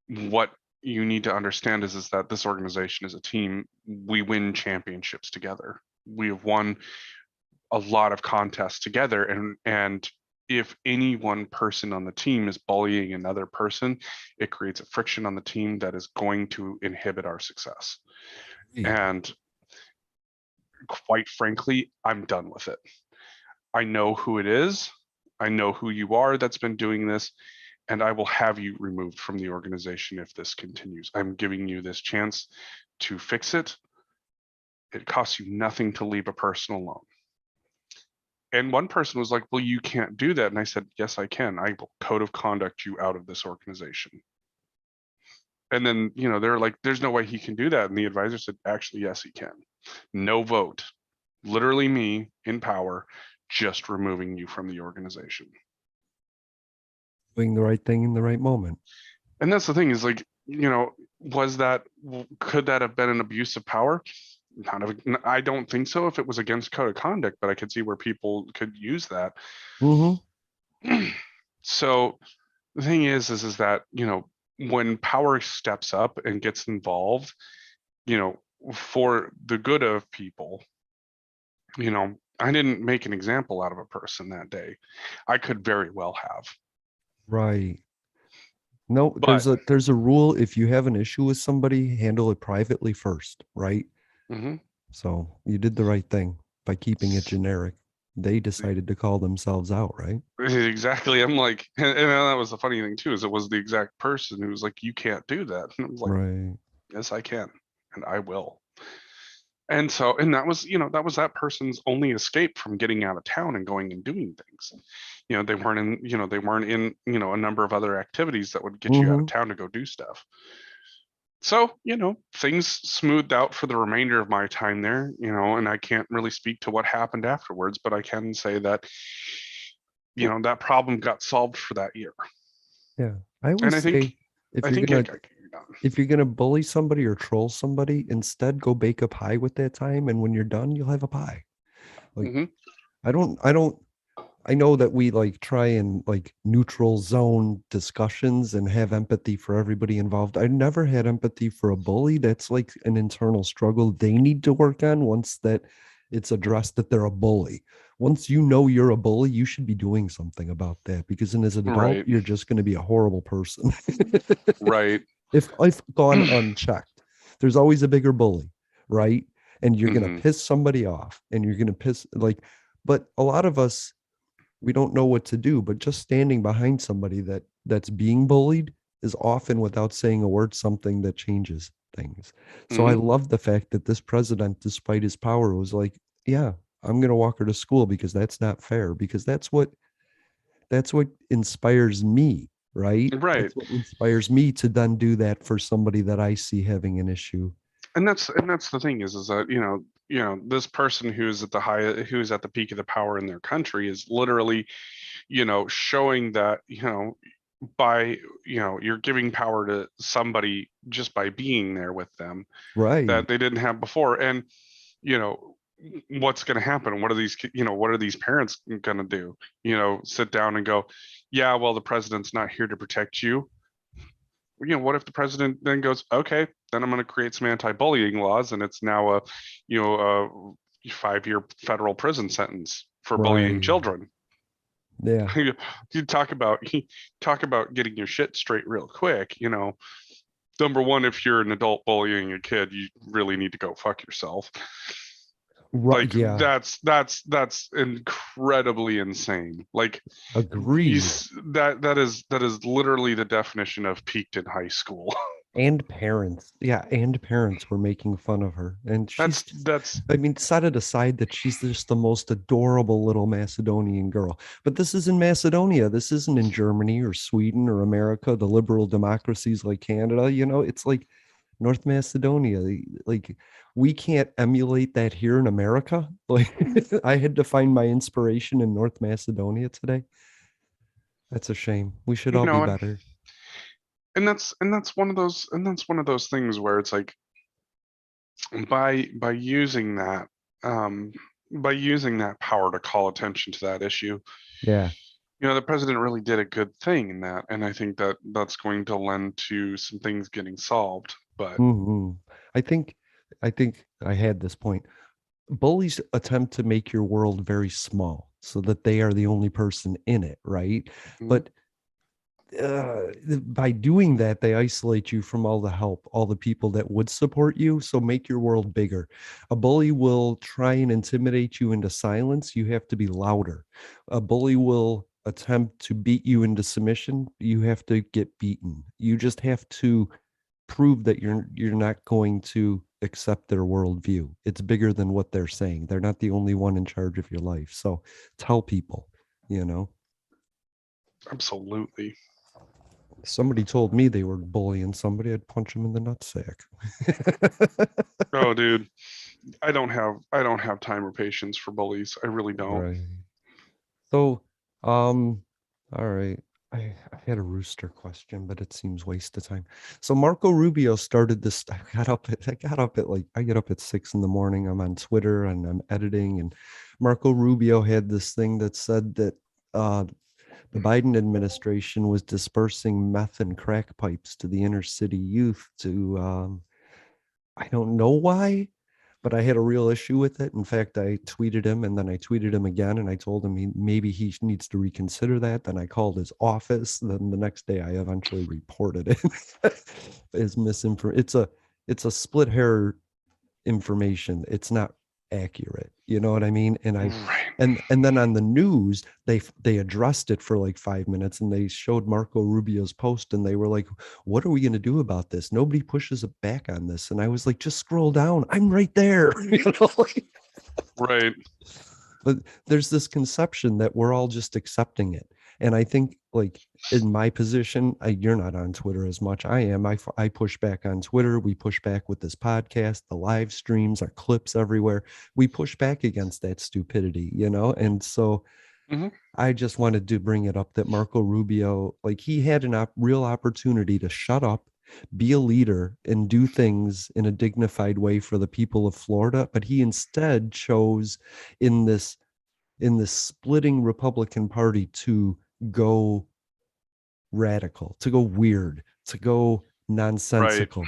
What you need to understand is that this organization is a team. We win championships together. We have won a lot of contests together, and if any one person on the team is bullying another person, it creates a friction on the team that is going to inhibit our success. Great. And quite frankly, I'm done with it. I know who it is. I know who you are that's been doing this, and I will have you removed from the organization if this continues. I'm giving you this chance to fix it. It costs you nothing to leave a person alone. And one person was like, well, you can't do that. And I said, yes, I can. I will code of conduct you out of this organization. And then, they're like, there's no way he can do that. And the advisor said, actually, yes, he can. No vote. Literally me in power, just removing you from the organization. Doing the right thing in the right moment. And that's the thing is like, could that have been an abuse of power? I don't think so if it was against code of conduct, but I could see where people could use that. Mm-hmm. So the thing is that, when power steps up and gets involved, for the good of people, I didn't make an example out of a person that day. I could very well have. Right. No, But there's a rule. If you have an issue with somebody, handle it privately first, right? mhm. So you did the right thing by keeping it generic. They decided to call themselves out, right? Exactly. I'm like, and that was the funny thing too, is it was the exact person who was like, you can't do that. And I was like, Right. yes, I can, and I will. And so, and that was that person's only escape from getting out of town and going and doing things. They weren't in, a number of other activities that would get you out of Mm-hmm. town to go do stuff. So, things smoothed out for the remainder of my time there, and I can't really speak to what happened afterwards, but I can say that, that problem got solved for that year. Yeah. I And always I think, say if I you're think gonna it got done. if you're gonna bully somebody or troll somebody, instead go bake a pie with that time, and when you're done, you'll have a pie. Like Hmm. I don't I know that we like try and like neutral zone discussions and have empathy for everybody involved. I never had empathy for a bully. That's like an internal struggle they need to work on once that it's addressed that they're a bully. Once you know you're a bully, you should be doing something about that because then as an adult, Right, you're just going to be a horrible person. right. If gone unchecked, there's always a bigger bully, right? And you're going to Hmm. piss somebody off and you're going to piss like, but a lot of us, we don't know what to do, but just standing behind somebody that's being bullied is often without saying a word something that changes things. So I Hmm. love the fact that this president, despite his power, was like, yeah, I'm going to walk her to school because that's not fair, because that's what inspires me, right? Right. That's what inspires me to then do that for somebody that I see having an issue. And that's the thing is that, this person who's at the peak of the power in their country is literally, showing that, by, you're giving power to somebody just by being there with them Right. that they didn't have before. And you know, what's going to happen? What are these, what are these parents going to do? Sit down and go, yeah, well, the president's not here to protect you. What if the president then goes, okay, then I'm going to create some anti-bullying laws, and it's now a 5-year federal prison sentence for bullying Right. children. Yeah. You talk about getting your shit straight real quick. Number one, if you're an adult bullying a kid, you really need to go fuck yourself. Right. Like Yeah. that's incredibly insane. Like Agreed. that is literally the definition of peaked in high school. And parents. Yeah. And parents were making fun of her. And she's That's just, that's I mean, set it aside that she's just the most adorable little Macedonian girl. But this is in Macedonia. This isn't in Germany or Sweden or America, the liberal democracies like Canada. It's like North Macedonia. Like, we can't emulate that here in America. Like, I had to find my inspiration in North Macedonia today. That's a shame. We should you all be know and better. and that's one of those things where it's like by using that um by using that power to call attention to that issue, Yeah. the president really did a good thing in that, and I think that that's going to lend to some things getting solved. But Hmm. I think I had this point. Bullies attempt to make your world very small so that they are the only person in it, right? mhm, But uh, by doing that, they isolate you from all the help, all the people that would support you. So make your world bigger. A bully will try and intimidate you into silence. You have to be louder. A bully will attempt to beat you into submission. You have to get beaten. You just have to prove that you're not going to accept their worldview. It's bigger than what they're saying. They're not the only one in charge of your life. So tell people, you know. absolutely. Somebody told me they were bullying somebody, I'd punch them in the nutsack. Oh, dude, I don't have time or patience for bullies. I really don't. Right. So, all right. I had a rooster question, but it seems waste of time. So Marco Rubio started this. I get up at 6 in the morning. I'm on Twitter and I'm editing, and Marco Rubio had this thing that said that uh the Biden administration was dispersing meth and crack pipes to the inner city youth to I don't know why, but I had a real issue with it. In fact, I tweeted him and then I tweeted him again and I told him maybe he needs to reconsider that. Then I called his office. Then the next day I eventually reported it as misinformation. It's a split hair information. It's not accurate. You know what I mean? And I Right. and then on the news they addressed it for like 5 minutes and they showed Marco Rubio's post and they were like, "What are we going to do about this? Nobody pushes it back on this." And I was like, "Just scroll down. I'm right there." Right. But there's this conception that we're all just accepting it. And I think, like, in my position, you're not on Twitter as much. I am. I push back on Twitter. We push back with this podcast, the live streams, our clips everywhere. We push back against that stupidity, And so Hmm. I just wanted to bring it up that Marco Rubio, like, he had an real opportunity to shut up, be a leader, and do things in a dignified way for the people of Florida, but he instead chose in this splitting Republican Party to go radical, to go weird, to go Right. nonsensical.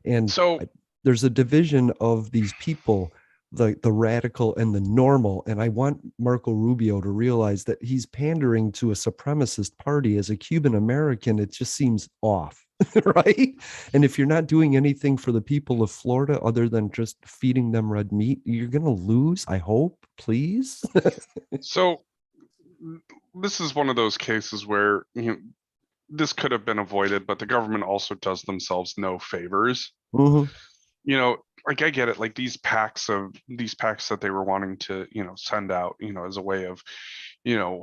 And So, there's a division of these people, the radical and the normal. And I want Marco Rubio to realize that he's pandering to a supremacist party. As a Cuban American, it just seems off. Right. And if you're not doing anything for the people of Florida other than just feeding them red meat, you're going to lose. I hope, please. so this is one of those cases where this could have been avoided, but the government also does themselves no favors. Mhm. Like I get it, like these packs that they were wanting to, send out, as a way of,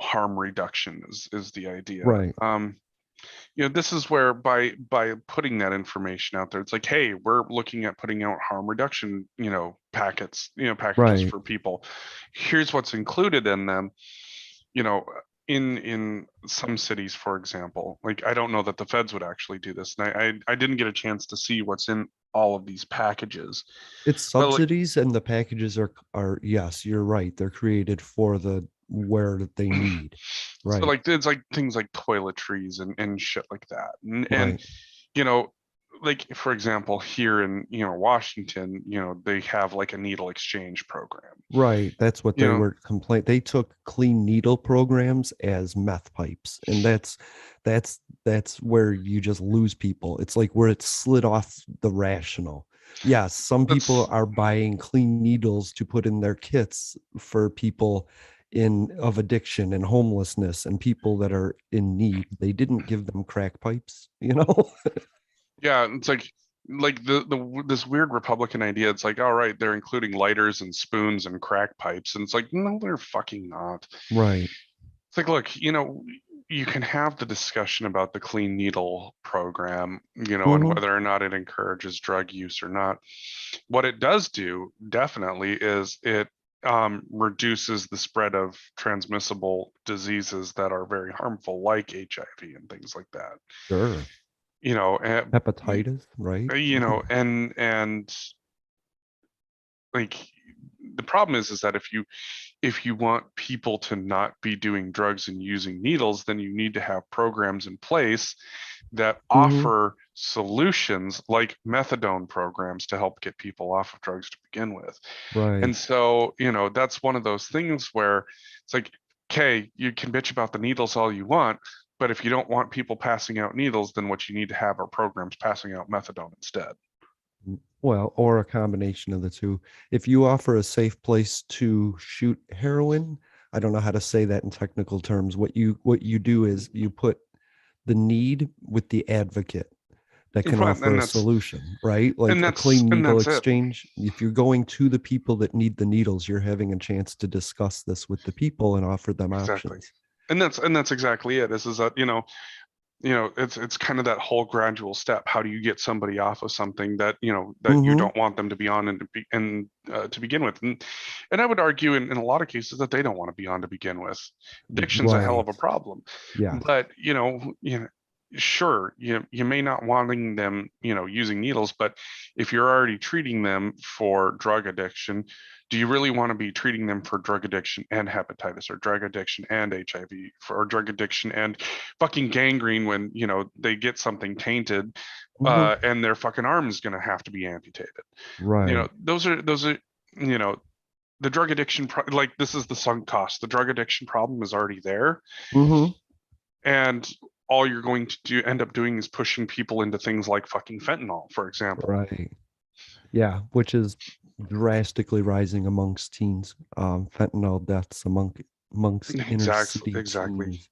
harm reduction is the idea. Right. This is where by putting that information out there, it's like, hey, we're looking at putting out harm reduction, packages Right. for people. Here's what's included in them. You know, in some cities, for example, like I don't know that the feds would actually do this, and I didn't get a chance to see what's in all of these packages, It's but like subsidies and the packages are yes, you're right. They're created for the where they need. so Right. like it's like things like toiletries and shit like that, and Right. you know, like for example, here in Washington, they have like a needle exchange program. Right. That's what You they know, were complain. They took clean needle programs as meth pipes. And that's where you just lose people. It's like where it's slid off the rational. Yes, some people that's are buying clean needles to put in their kits for people in of addiction and homelessness and people that are in need. They didn't give them crack pipes, you know? yeah, it's like the this weird Republican idea. It's like, all right, they're including lighters and spoons and crack pipes, and it's like, no, they're fucking not. Right. It's like, look, you can have the discussion about the clean needle program, and Mm-hmm. whether or not it encourages drug use or not. What it does do definitely is it reduces the spread of transmissible diseases that are very harmful, like HIV and things like that. Sure. You know, and, Hepatitis, right? and like the problem is that if you want people to not be doing drugs and using needles, then you need to have programs in place that Mm-hmm. offer solutions like methadone programs to help get people off of drugs to begin with. And Right. so, that's one of those things where it's like, okay, you can bitch about the needles all you want, but if you don't want people passing out needles, then what you need to have are programs passing out methadone instead. Well, or a combination of the two. If you offer a safe place to shoot heroin, I don't know how to say that in technical terms. What you do is you put the need with the advocate that can Right, offer a solution, right? Like a clean and needle that's it. exchange. If you're going to the people that need the needles, you're having a chance to discuss this with the people and offer them Exactly. options. And that's exactly it. Is that, it's kind of that whole gradual step. How do you get somebody off of something that you Mm-hmm. don't want them to be on, to begin with? And I would argue in a lot of cases that they don't want to be on to begin with. Addiction's a hell of Right. a problem, Yes. but sure, you may not wanting them using needles, but if you're already treating them for drug addiction, do you really want to be treating them for drug addiction and hepatitis, or drug addiction and HIV, or drug addiction and fucking gangrene when they get something tainted, Mm-hmm. and their fucking arm is going to have to be amputated? Right. Those are you know the drug addiction like, this is the sunk cost. The drug addiction problem is already there, Mm-hmm. and all you're going to end up doing is pushing people into things like fucking fentanyl, for example. Right. Yeah, which is drastically rising amongst teens. Fentanyl deaths amongst inner city Exactly. teens.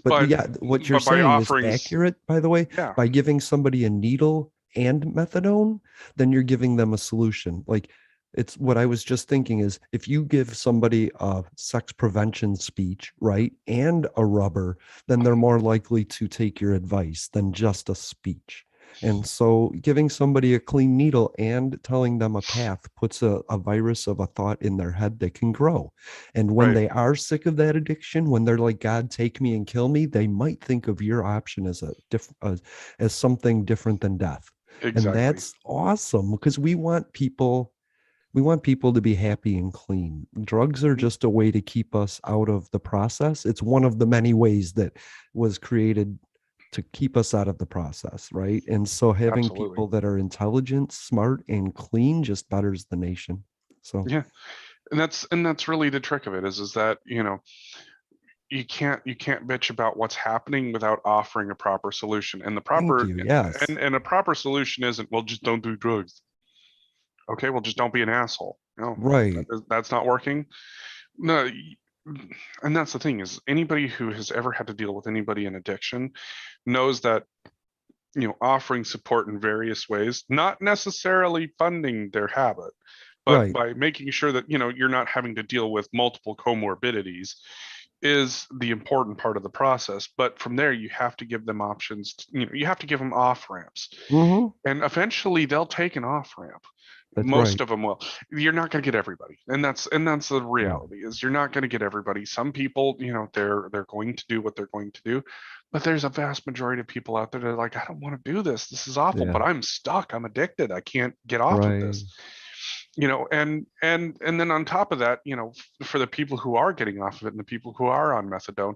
But But yeah, what you're but by saying is offering, accurate, by the way. yeah, By giving somebody a needle and methadone, then you're giving them a solution. Like it's what I was just thinking is if you give somebody a sex prevention speech, right, and a rubber, then they're more likely to take your advice than just a speech. And so giving somebody a clean needle and telling them a path puts a virus of a thought in their head that can grow. And when right, they are sick of that addiction, when they're like, God, take me and kill me, they might think of your option as as something different than death. And exactly. that's awesome because we want people to be happy and clean. Drugs are just a way to keep us out of the process. It's one of the many ways that was created to keep us out of the process, right? And so having Absolutely. people that are intelligent, smart, and clean just betters the nation. So Yeah. And that's really the trick of it, is that you can't bitch about what's happening without offering a proper solution. And the thank proper you. Yes. and a proper solution isn't, well, just don't do drugs. Okay, well, just don't be an asshole. No, Right. that's not working. No, and that's the thing, is anybody who has ever had to deal with anybody in addiction knows that offering support in various ways, not necessarily funding their habit, but Right. by making sure that you're not having to deal with multiple comorbidities, is the important part of the process. But from there, you have to give them options. You have to give them off ramps, Mm-hmm. and eventually they'll take an off ramp. That's Most right. of them will. You're not going to get everybody, and that's the No. reality. Is you're not going to get everybody. Some people, they're going to do what they're going to do, but there's a vast majority of people out there that are like, I don't want to do this. This is awful, Yeah. but I'm stuck. I'm addicted. I can't get off of Right. this. And then on top of that, for the people who are getting off of it and the people who are on methadone,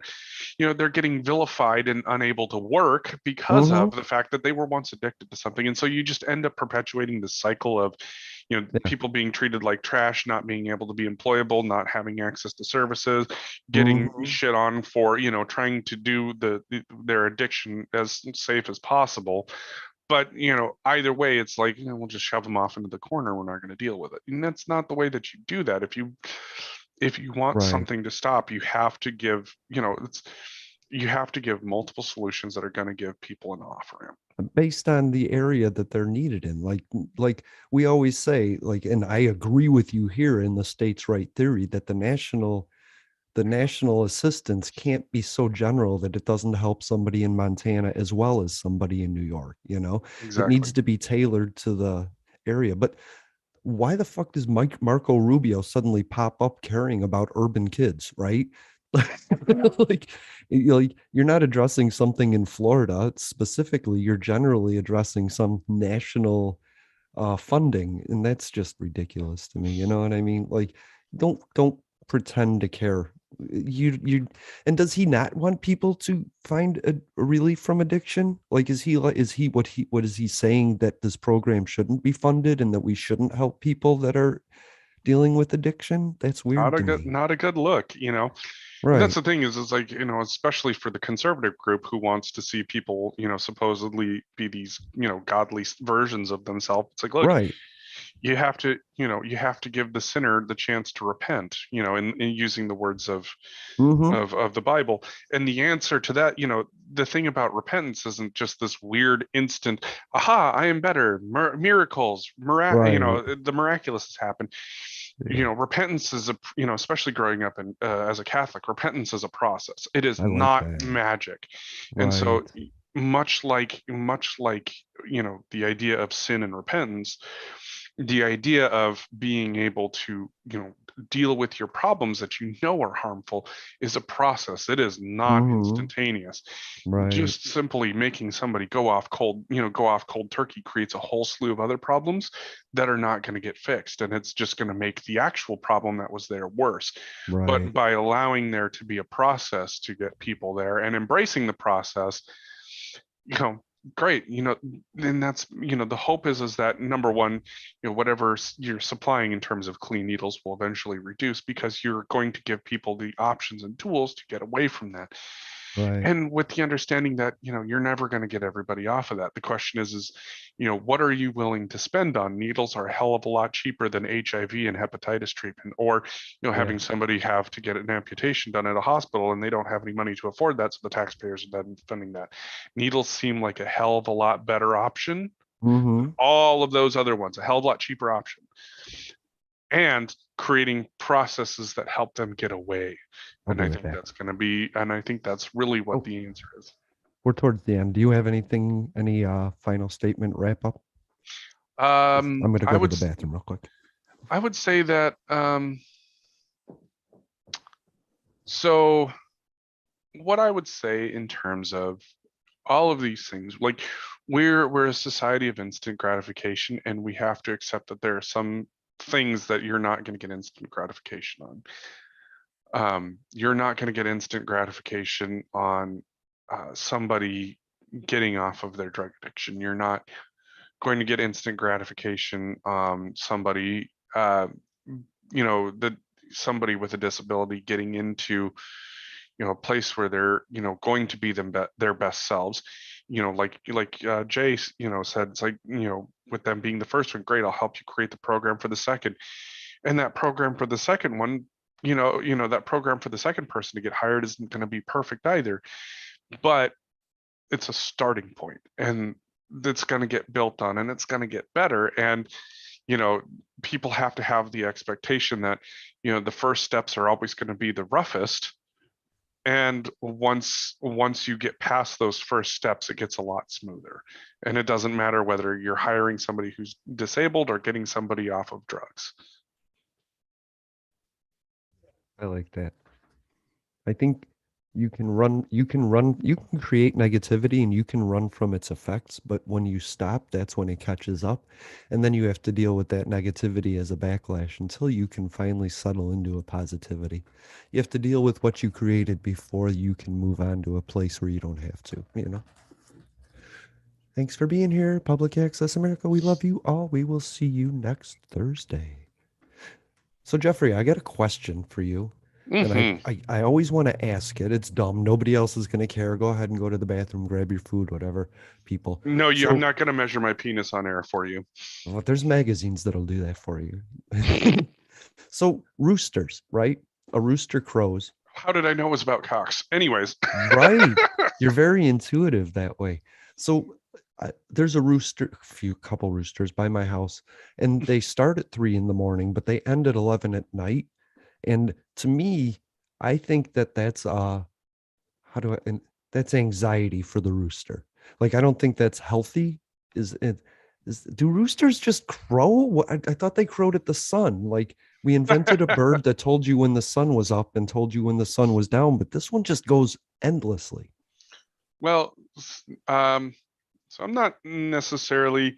they're getting vilified and unable to work because Mm-hmm. of the fact that they were once addicted to something. And so you just end up perpetuating this cycle of, Yeah. people being treated like trash, not being able to be employable, not having access to services, getting Mm-hmm. shit on for, trying to do their addiction as safe as possible. But either way, it's like, we'll just shove them off into the corner. We're not going to deal with it. And that's not the way that you do that. If you want Right. something to stop, you have to give, you have to give multiple solutions that are going to give people an off ramp. Based on the area that they're needed in. Like we always say, like, and I agree with you here in the states' right theory that the national assistance can't be so general that it doesn't help somebody in Montana as well as somebody in New York. It Exactly. needs to be tailored to the area. But why the fuck does Marco Rubio suddenly pop up caring about urban kids, right? like, you're not addressing something in Florida specifically, you're generally addressing some national funding, and that's just ridiculous to me. You know what I mean? Like, don't pretend to care. You and does he not want people to find a relief from addiction? Like, is he what is he saying, that this program shouldn't be funded and that we shouldn't help people that are dealing with addiction? That's Not weird a to good, me. not a good look. And that's Right, the thing is like, especially for the conservative group who wants to see people, supposedly be these, godly versions of themselves. It's like, look, right. you have to give the sinner the chance to repent, in using the words of Mm-hmm. of the Bible. And the answer to that, the thing about repentance isn't just this weird instant, aha, I am better, miracles, Right. the miraculous has happened. Yeah, Repentance is especially growing up as a Catholic, repentance is a process. It is I like not that. magic. And so Right. much like the idea of sin and repentance, the idea of being able to deal with your problems that are harmful is a process. It is not Mm-hmm. instantaneous. Right. Just simply making somebody go off cold turkey creates a whole slew of other problems that are not going to get fixed, and it's just going to make the actual problem that was there worse. But Right. by allowing there to be a process to get people there and embracing the process, you know great. And that's, the hope is that, number one, whatever you're supplying in terms of clean needles will eventually reduce, because you're going to give people the options and tools to get away from that. Right. And with the understanding that you're never going to get everybody off of that. The question is, what are you willing to spend on? Needles are a hell of a lot cheaper than HIV and hepatitis treatment, or Yeah. having somebody have to get an amputation done at a hospital and they don't have any money to afford that, so the taxpayers are then funding that. Needles seem like a hell of a lot better option than Mm-hmm. all of those other ones, a hell of a lot cheaper option, and creating processes that help them get away. I'll And be I right think back. that's going to be, and I think that's really what Oh, the answer is. we're towards the end. Do you have any final statement wrap up? 'Cause I'm gonna I go to would the bathroom real quick. I would say that, so what I would say in terms of all of these things, like, we're a society of instant gratification, and we have to accept that there are some things that you're not going to get instant gratification on. You're not going to get instant gratification on somebody getting off of their drug addiction. You're not going to get instant gratification on somebody, that somebody with a disability getting into a place where they're going to be their best selves. Like Jay said, it's like, with them being the first one, great, I'll help you create the program for the second. And that program for the second one, that program for the second person to get hired isn't going to be perfect either, but it's a starting point, and it's going to get built on, and it's going to get better. And you know people have to have the expectation that the first steps are always going to be the roughest, And once you get past those first steps, it gets a lot smoother. And it doesn't matter whether you're hiring somebody who's disabled or getting somebody off of drugs. I like that. I think you can create negativity and you can run from its effects, but when you stop, that's when it catches up. And then you have to deal with that negativity as a backlash until you can finally settle into a positivity. You have to deal with what you created before you can move on to a place where you don't have to, you know. Thanks for being here, Public Access America. We love you all. We will see you next Thursday. So, Jeffrey, I got a question for you. And I, Hmm. I, I always want to ask it. It's dumb. Nobody else is going to care. Go ahead and go to the bathroom, grab your food, whatever, people. No, I'm So, not going to measure my penis on air for you. well, there's magazines that'll do that for you. So, roosters, right? A rooster crows. How did I know it was about cocks? Anyways. Right. You're very intuitive that way. So, there's a rooster, few couple roosters by my house, and they start at 3 in the morning, but they end at 11 at night. And to me, I think that that's how do I and that's anxiety for the rooster. Like I don't think that's healthy. Is it is do roosters just crow? I thought they crowed at the sun. Like we invented a bird that told you when the sun was up and told you when the sun was down, but this one just goes endlessly. Well, so I'm not necessarily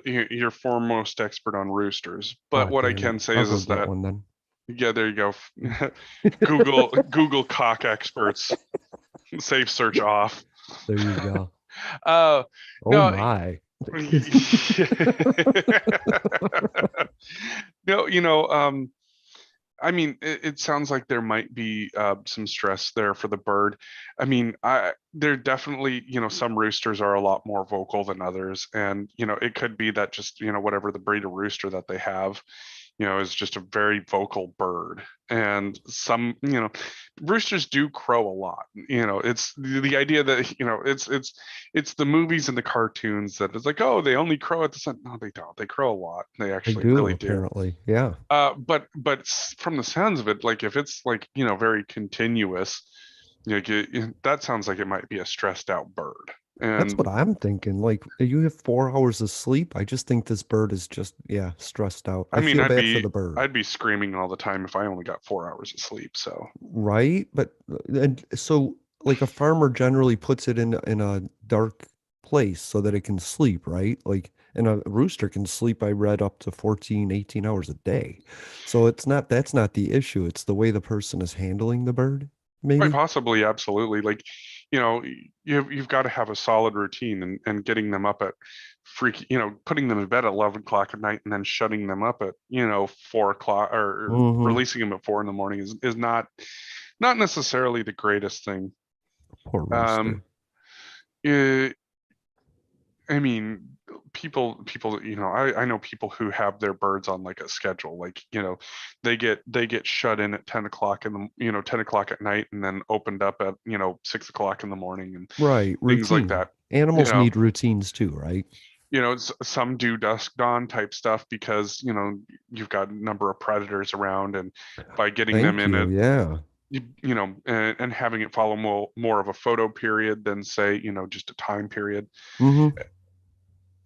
your foremost expert on roosters, but Oh, what I damn it. can say I'll go is get that one then. yeah, there you go. Google cock experts. Save search off. There you go. Uh, Oh no, my. no, I mean, it sounds like there might be some stress there for the bird. I mean, there definitely, some roosters are a lot more vocal than others, and it could be that just whatever the breed of rooster that they have, is just a very vocal bird. And some, roosters do crow a lot. It's the idea that it's the movies and the cartoons that it's like, oh, they only crow at the sun. No, they don't. They crow a lot. They I actually do, really do. apparently. Yeah. But from the sounds of it, like if it's like very continuous, that sounds like it might be a stressed out bird. That's what And I'm thinking. Like, you have 4 hours of sleep. I just think this bird is just, yeah, stressed out. I I mean, feel bad for the bird, I'd be screaming all the time if I only got 4 hours of sleep. So right? But and so like a farmer generally puts it in a dark place so that it can sleep, right? Like, and a rooster can sleep, I read, up to 14, 18 hours a day. So it's not that's not the issue. It's the way the person is handling the bird, quite maybe. possibly, absolutely. Like, you've got to have a solid routine and getting them up at putting them in bed at 11 o'clock at night and then shutting them up at 4 o'clock or Mm-hmm. releasing them at 4 in the morning is not necessarily the greatest thing. Poor Um, rooster. eh, I mean, people, I know people who have their birds on like a schedule, like, they get shut in at 10 o'clock 10 o'clock at night and then opened up at, 6 o'clock in the morning and Right, things like routine. that. You Animals know, need routines too, right? some do dusk dawn type stuff because, you've got a number of predators around, and by getting them Thank in you. at, Yeah. and having it follow more of a photo period than say, just a time period. Mm-hmm.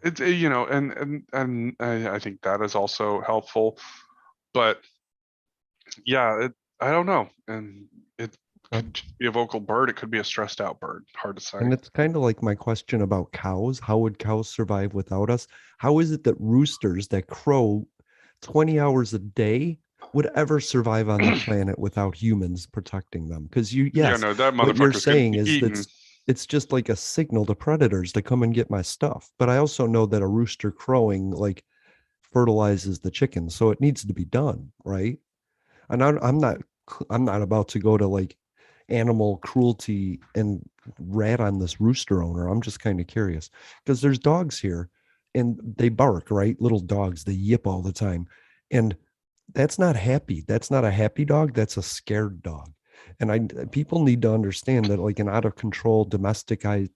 It's and I think that is also helpful. But yeah, I don't know, and it Uh, could just be a vocal bird. It could be a stressed out bird. Hard to say. and it's kind of like my question about cows. How would cows survive without us? How is it that roosters that crow 20 hours a day would ever survive on the planet without humans protecting them? Because Yeah, yes, no, that what you're motherfucker's gonna saying be is eaten. that's it's just like a signal to predators to come and get my stuff. But I also know that a rooster crowing like fertilizes the chickens, so it needs to be done, right? And I'm not about to go to like animal cruelty and rat on this rooster owner. I'm just kind of curious because there's dogs here and they bark, right? Little dogs, they yip all the time. And that's not happy. That's not a happy dog. That's a scared dog. And people need to understand that like an out of control domesticated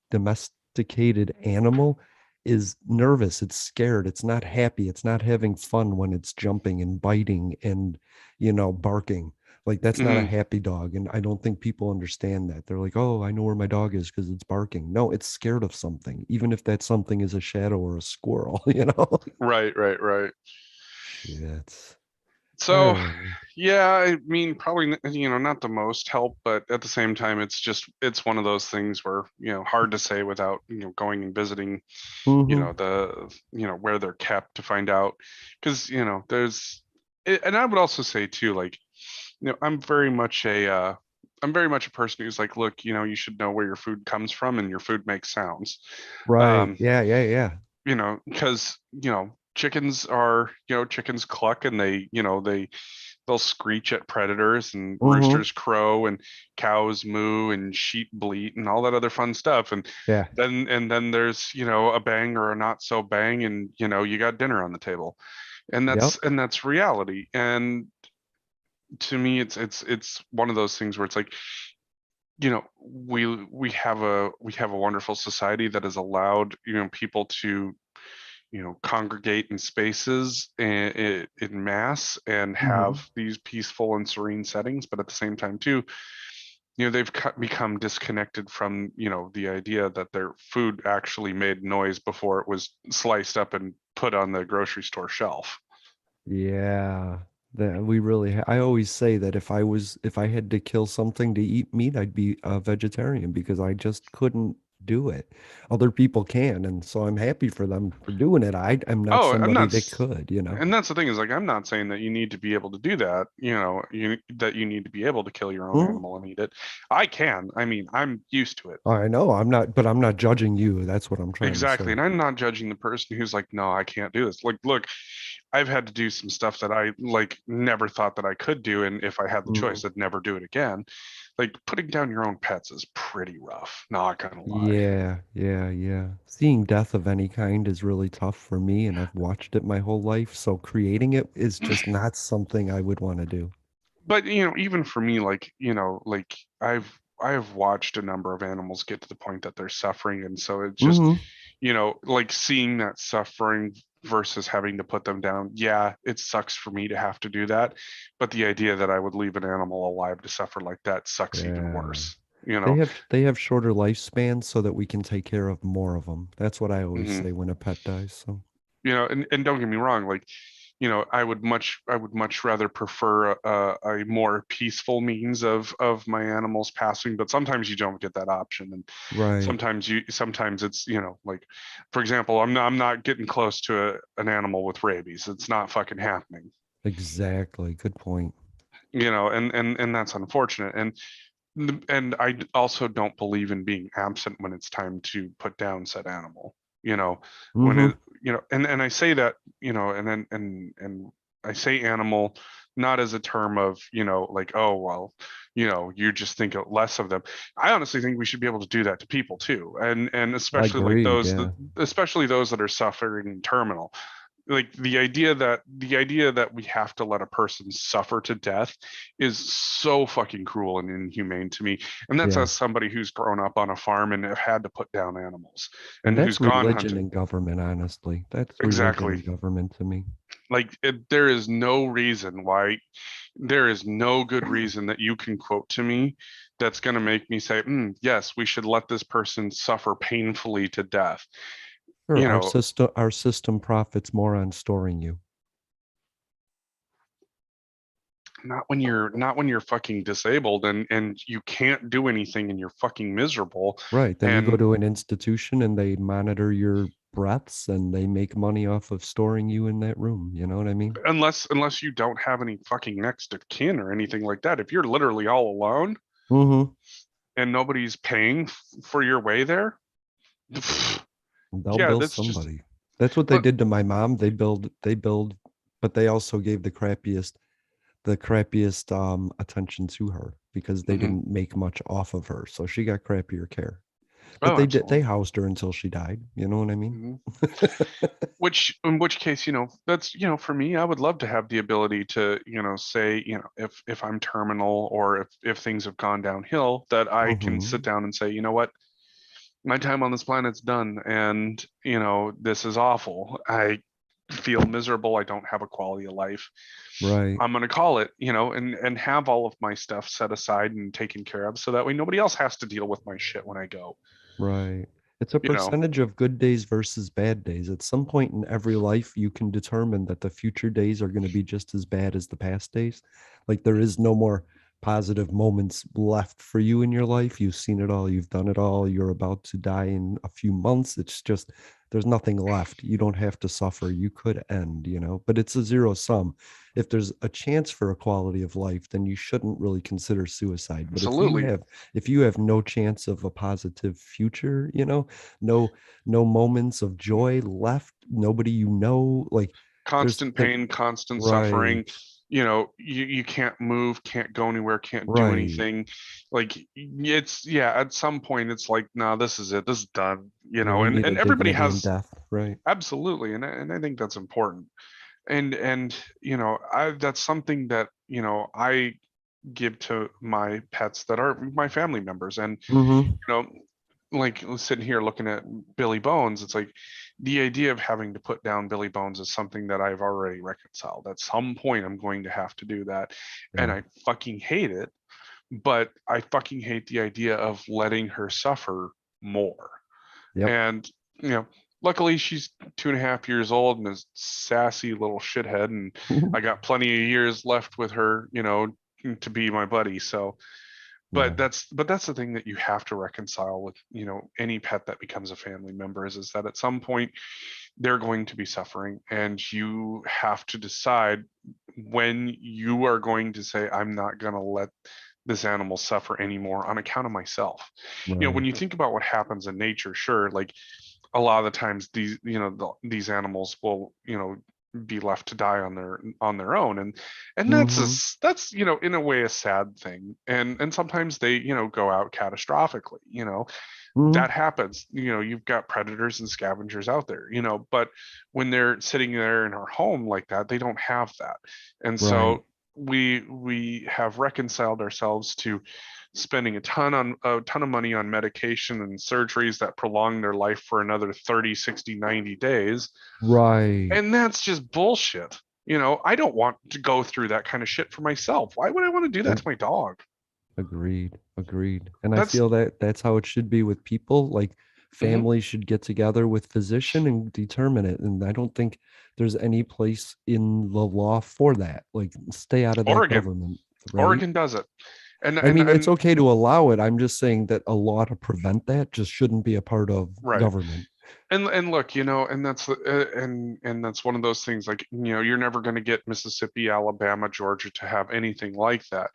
animal is nervous. It's scared. It's not happy. It's not having fun when it's jumping and biting and barking. Like that's not a Mhm. happy dog. And I don't think people understand that. They're like, oh, I know where my dog is because it's barking. No, it's scared of something, even if that something is a shadow or a squirrel, you know? Right, right, right. Shit. All So, right. yeah, I mean, probably, not the most help, but at the same time, it's one of those things where, hard to say without, going and visiting, Mm-hmm. where they're kept to find out. Because, and I would also say too, like, I'm very much a person who's like, look, you should know where your food comes from and your food makes sounds. Right. Um, Yeah, yeah, yeah. because, chickens cluck and they'll screech at predators and Mm-hmm. roosters crow and cows moo and sheep bleat and all that other fun stuff. And Yeah. then there's, a bang or a not so bang and you got dinner on the table. And Yep. that's reality. And to me it's one of those things where it's like, we have a wonderful society that has allowed, people to congregate in spaces in mass and Mm-hmm. have these peaceful and serene settings, but at the same time too, they've become disconnected from, the idea that their food actually made noise before it was sliced up and put on the grocery store shelf. Yeah. That we really I always say that if I had to kill something to eat meat, I'd be a vegetarian because I just couldn't do it. Other people can, and so I'm happy for them for doing it. I am not Oh, somebody that could, you know. and that's the thing is like I'm not saying that you need to be able to do that, that you need to be able to kill your own Mhm. animal and eat it. I can. I mean, I'm used to it. I know I'm not, but I'm not judging you. That's what I'm trying to Exactly. say. And I'm not judging the person who's like, no, I can't do this. Like, look, I've had to do some stuff that I like never thought that I could do. And if I had the Mhm. choice, I'd never do it again. Like putting down your own pets is pretty rough, not gonna lie. Yeah, yeah, yeah. Seeing death of any kind is really tough for me, and I've watched it my whole life, so creating it is just not something I would want to do. But even for me, like, like I've watched a number of animals get to the point that they're suffering. And so it's just, Hmm. like seeing that suffering versus having to put them down. Yeah, it sucks for me to have to do that. But the idea that I would leave an animal alive to suffer like that sucks even Yeah. worse, you know? They have shorter lifespans so that we can take care of more of them. That's what I always hmm say when a pet dies. So, and don't get me wrong, like, I would much rather prefer a more peaceful means of my animals passing, but sometimes you don't get that option. And right. sometimes it's, like, for example, I'm not getting close to an animal with rabies. It's not fucking happening. Exactly. Good point. And that's unfortunate. And I also don't believe in being absent when it's time to put down said animal. You know, when Hmm. it, and I say that, and I say animal not as a term of, like, oh well, you just think less of them. I honestly think we should be able to do that to people too, and especially like Agreed. those that, Yeah. especially those that are suffering terminal. Like the idea that we have to let a person suffer to death is so fucking cruel and inhumane to me. And that's Yeah. as somebody who's grown up on a farm and have had to put down animals And and who's that's gone religion hunting. and government, honestly. That's religion Exactly. and government to me. Like there is no reason why, there is no good reason that you can quote to me that's going to make me say, yes, we should let this person suffer painfully to death. Sure, You know, our system profits more on storing you. not when you're fucking disabled and you can't do anything and you're fucking miserable. Right. Then you go And to an institution and they monitor your breaths and they make money off of storing you in that room. You know what I mean? unless you don't have any fucking next of kin or anything like that, if you're literally all alone Mm-hmm. and nobody's paying for your way there, They'll yeah, bill that's just. somebody. That's what they But did to my mom. They billed, but they also gave the crappiest attention to her because they mhm. didn't make much off of her. So she got crappier care. But Oh, they absolutely. housed her until she died. You know what I mean? Mhm. Which, in which case, that's, for me, I would love to have the ability to, say, if I'm terminal or if things have gone downhill, that I can sit Hmm. down and say, you know what, my time on this planet's done, and this is awful. I feel miserable, I don't have a quality of life, Right. I'm going to call it, and have all of my stuff set aside and taken care of so that way nobody else has to deal with my shit when I go, Right. It's a you know. percentage of good days versus bad days. At some point in every life, you can determine that the future days are going to be just as bad as the past days. Like there is no more positive moments left for you in your life. You've seen it all, you've done it all. You're about to die in a few months. It's just there's nothing left. You don't have to suffer. You could end, but it's a zero sum. If there's a chance for a quality of life, then you shouldn't really consider suicide. But Absolutely. if you have no chance of a positive future, no no moments of joy left, nobody like there's Constant pain, constant suffering. right, You can't move, can't go anywhere, can't do right. anything. Like it's, yeah, at some point it's like, no, this is it, this is done, Yeah, we need a and everybody dignity in has, death, right? absolutely, and I think that's important. And I that's something that I give to my pets that are my family members. And Mm-hmm. you know like sitting here looking at Billy Bones, it's like the idea of having to put down Billy Bones is something that I've already reconciled. At some point I'm going to have to do that, and Yeah. I fucking hate it, but I fucking hate the idea of letting her suffer more. Yep. And you know luckily she's 2.5 years old and a sassy little shithead, and I got plenty of years left with her, to be my buddy. So Yeah. but that's the thing that you have to reconcile with any pet that becomes a family member, is that at some point they're going to be suffering, and you have to decide when you are going to say, I'm not going to let this animal suffer anymore on account of myself. When Right. you think about what happens in nature, sure, like a lot of the times these animals will be left to die on their own, and Mm-hmm. that's in a way a sad thing, and sometimes they go out catastrophically. Mm-hmm. That happens. You've got predators and scavengers out there, but when they're sitting there in our home like that, they don't have that. And Right. so we have reconciled ourselves to spending a ton of money on medication and surgeries that prolong their life for another 30, 60, 90 days. Right. And that's just bullshit. I don't want to go through that kind of shit for myself. Why would I want to do that to Nope. my dog? Agreed. Agreed. And I That's feel that that's how it should be with people. Like mhm. families should get together with physician and determine it. And I don't think there's any place in the law for that. Like stay out of that Oregon. government, right? Oregon does it. And I and mean, it's and okay to allow it. I'm just saying that a law to prevent that just shouldn't be a part of right. government. And look, and that's one of those things, like, you're never going to get Mississippi, Alabama, Georgia to have anything like that.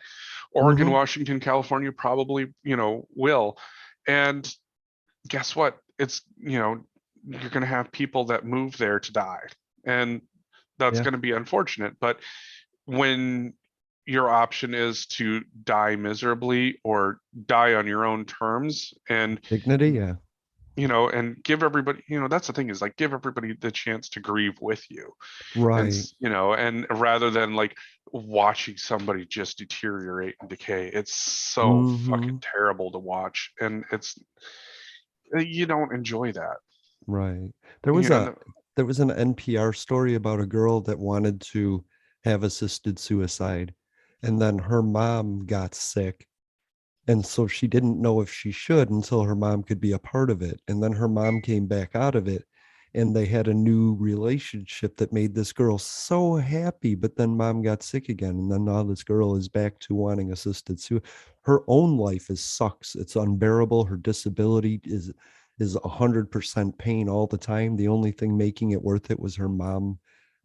Oregon, Mm-hmm. Washington, California probably, will. And guess what? It's, you're going to have people that move there to die. And that's Yeah. going to be unfortunate. But when your option is to die miserably or die on your own terms, and Dignity. Yeah. give everybody, that's the thing, is like give everybody the chance to grieve with you. And Right. and rather than like watching somebody just deteriorate and decay, it's so fucking Mm-hmm. terrible to watch, and you don't enjoy that. Right. There was you know a and there was an NPR story about a girl that wanted to have assisted suicide, and then her mom got sick, and so she didn't know if she should until her mom could be a part of it. And then her mom came back out of it, and they had a new relationship that made this girl so happy. But then mom got sick again, and then now this girl is back to wanting assisted suicide. Her own life is sucks. It's unbearable. Her disability is 100% pain all the time. The only thing making it worth it was her mom,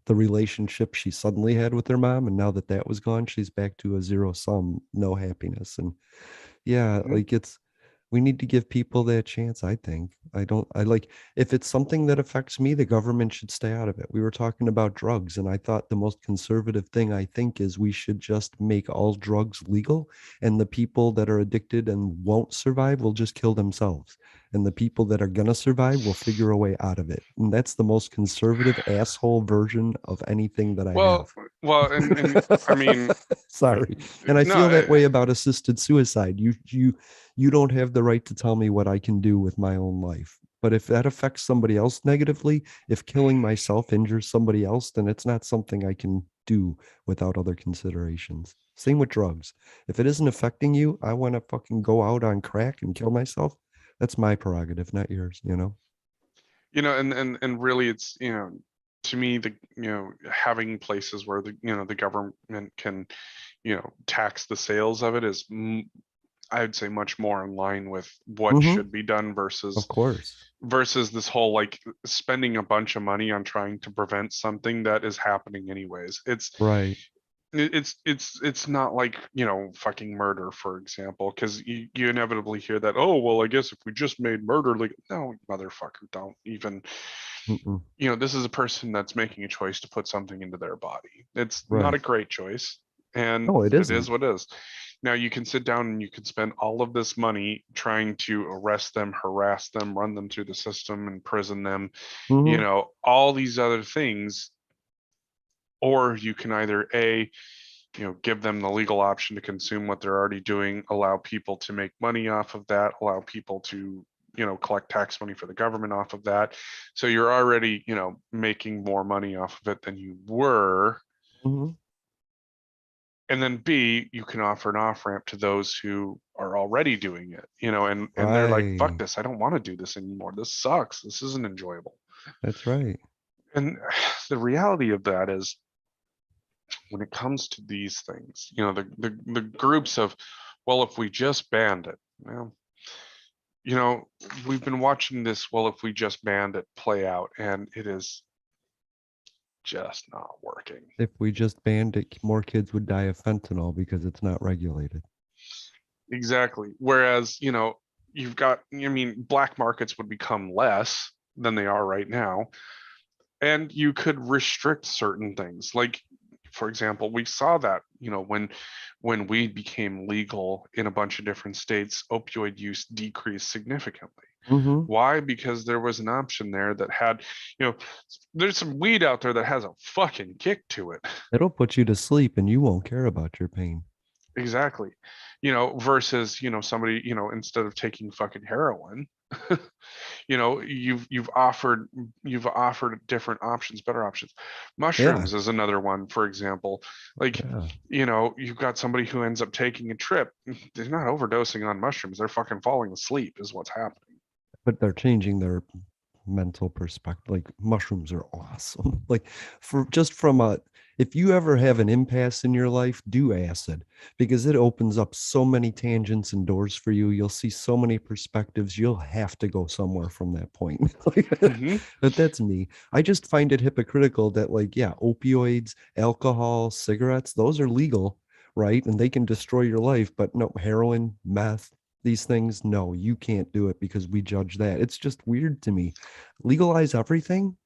the relationship she suddenly had with her mom, and now that that was gone, she's back to a zero sum, no happiness. And yeah, Mhm. like we need to give people that chance, I think. I like if it's something that affects me, the government should stay out of it. We were talking about drugs, and I thought the most conservative thing I think is we should just make all drugs legal, and the people that are addicted and won't survive will just kill themselves. And the people that are gonna survive will figure a way out of it. And that's the most conservative asshole version of anything that I well have. well and I mean, Sorry. And I no, feel that way about assisted suicide. You don't have the right to tell me what I can do with my own life. But if that affects somebody else negatively, if killing myself injures somebody else, then it's not something I can do without other considerations. Same with drugs. If it isn't affecting you, I want to fucking go out on crack and kill myself. That's my prerogative, not yours, you know? And really it's, to me, the, having places where the government can, tax the sales of it is, I'd say, much more in line with what Mm-hmm. should be done Of versus course. this whole like spending a bunch of money on trying to prevent something that is happening anyways. Right. It's not like, fucking murder, for example, because you inevitably hear that, oh well, I guess if we just made murder, like, no, motherfucker, don't even. Mm-mm. This is a person that's making a choice to put something into their body. It's not a Right. great choice, and No, it it is isn't. what it is. Now you can sit down and you can spend all of this money trying to arrest them, harass them, run them through the system, imprison them, Mm-hmm. all these other things. Or you can either give them the legal option to consume what they're already doing, allow people to make money off of that, allow people to, collect tax money for the government off of that. So you're already, making more money off of it than you were. Mm-hmm. And then B, you can offer an off ramp to those who are already doing it, and they're like, fuck Right. this, I don't want to do this anymore. This sucks. This isn't enjoyable. That's right. And the reality of that is, when it comes to these things, the groups of, well, if we just banned it, well, we've been watching this, well, if we just banned it, play out, and it is just not working. If we just banned it, more kids would die of fentanyl because it's not regulated. Exactly. Whereas, you've got, I mean, black markets would become less than they are right now, and you could restrict certain things. Like, for example, we saw that, when weed became legal in a bunch of different states, opioid use decreased significantly. Mm-hmm. Why? Because there was an option there that had, you know, there's some weed out there that has a fucking kick to it. It'll put you to sleep and you won't care about your pain. Exactly. Versus, somebody, instead of taking fucking heroin, you've offered different options, better options. Yeah. Mushrooms is another one, for example. Like, Yeah. you've got somebody who ends up taking a trip. They're not overdosing on mushrooms. They're fucking falling asleep is what's happening. But they're changing their mental perspective. Like mushrooms are awesome. Like for just from a if you ever have an impasse in your life, do acid because it opens up so many tangents and doors for you. You'll see so many perspectives. You'll have to go somewhere from that point. Hmm. But that's me. I just find it hypocritical that like, yeah, opioids, alcohol, cigarettes, those are legal, right? And they can destroy your life, but no, heroin, meth, these things, no, you can't do it because we judge that. It's just weird to me. Legalize everything,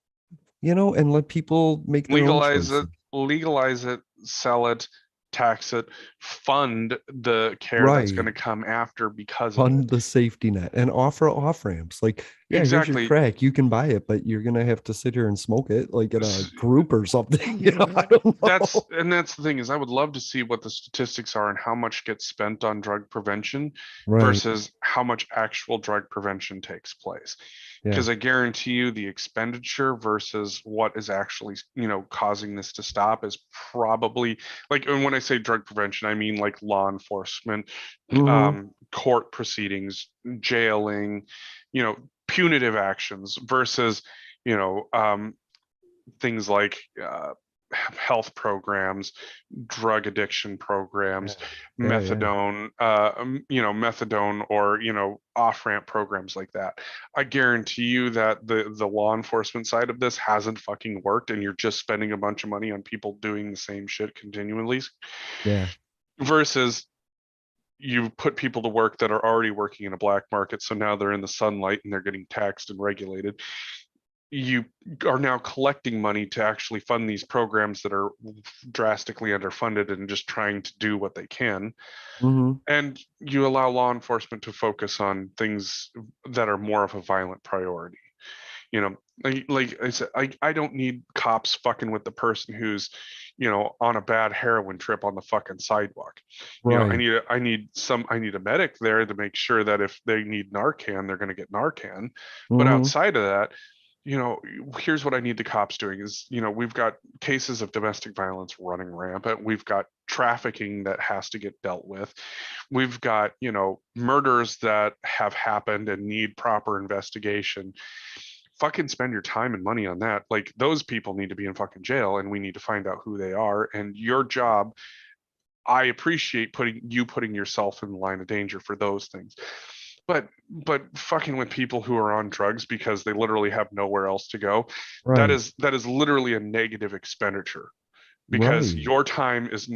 and let people make their own Legalize it, choices. sell it, tax it, fund the care that's going Right. to come after because of Fund it. the safety net and offer off ramps. Like, yeah, here's your Exactly. crack. You can buy it, but you're gonna have to sit here and smoke it like in a group or something. I don't know. That's the thing, is I would love to see what the statistics are and how much gets spent on drug prevention Right. versus how much actual drug prevention takes place. Yeah. Because I guarantee you the expenditure versus what is actually, causing this to stop is probably, like, and when I say drug prevention, I mean like law enforcement, Mm-hmm. court proceedings, jailing, punitive actions versus, you know, um, things like health programs, drug addiction Yeah. programs, Yeah. methadone, or off ramp programs like that. I guarantee you that the law enforcement side of this hasn't fucking worked, and you're just spending a bunch of money on people doing the same shit continually. Yeah. Versus, you put people to work that are already working in a black market, so now they're in the sunlight and they're getting taxed and regulated. You are now collecting money to actually fund these programs that are drastically underfunded and just trying to do what they can. Mm-hmm. And you allow law enforcement to focus on things that are more of a violent priority. You know, like I said, I don't need cops fucking with the person who's, on a bad heroin trip on the fucking sidewalk. Right. I need a medic there to make sure that if they need Narcan, they're going to get Narcan. But Mm-hmm. outside of that, here's what I need the cops doing is, we've got cases of domestic violence running rampant. We've got trafficking that has to get dealt with. We've got, murders that have happened and need proper investigation. Fucking spend your time and money on that. Like those people need to be in fucking jail and we need to find out who they are. And your job, I appreciate putting yourself in the line of danger for those things. But fucking with people who are on drugs because they literally have nowhere else to go, that Right. is that is literally a negative expenditure because Right. your time is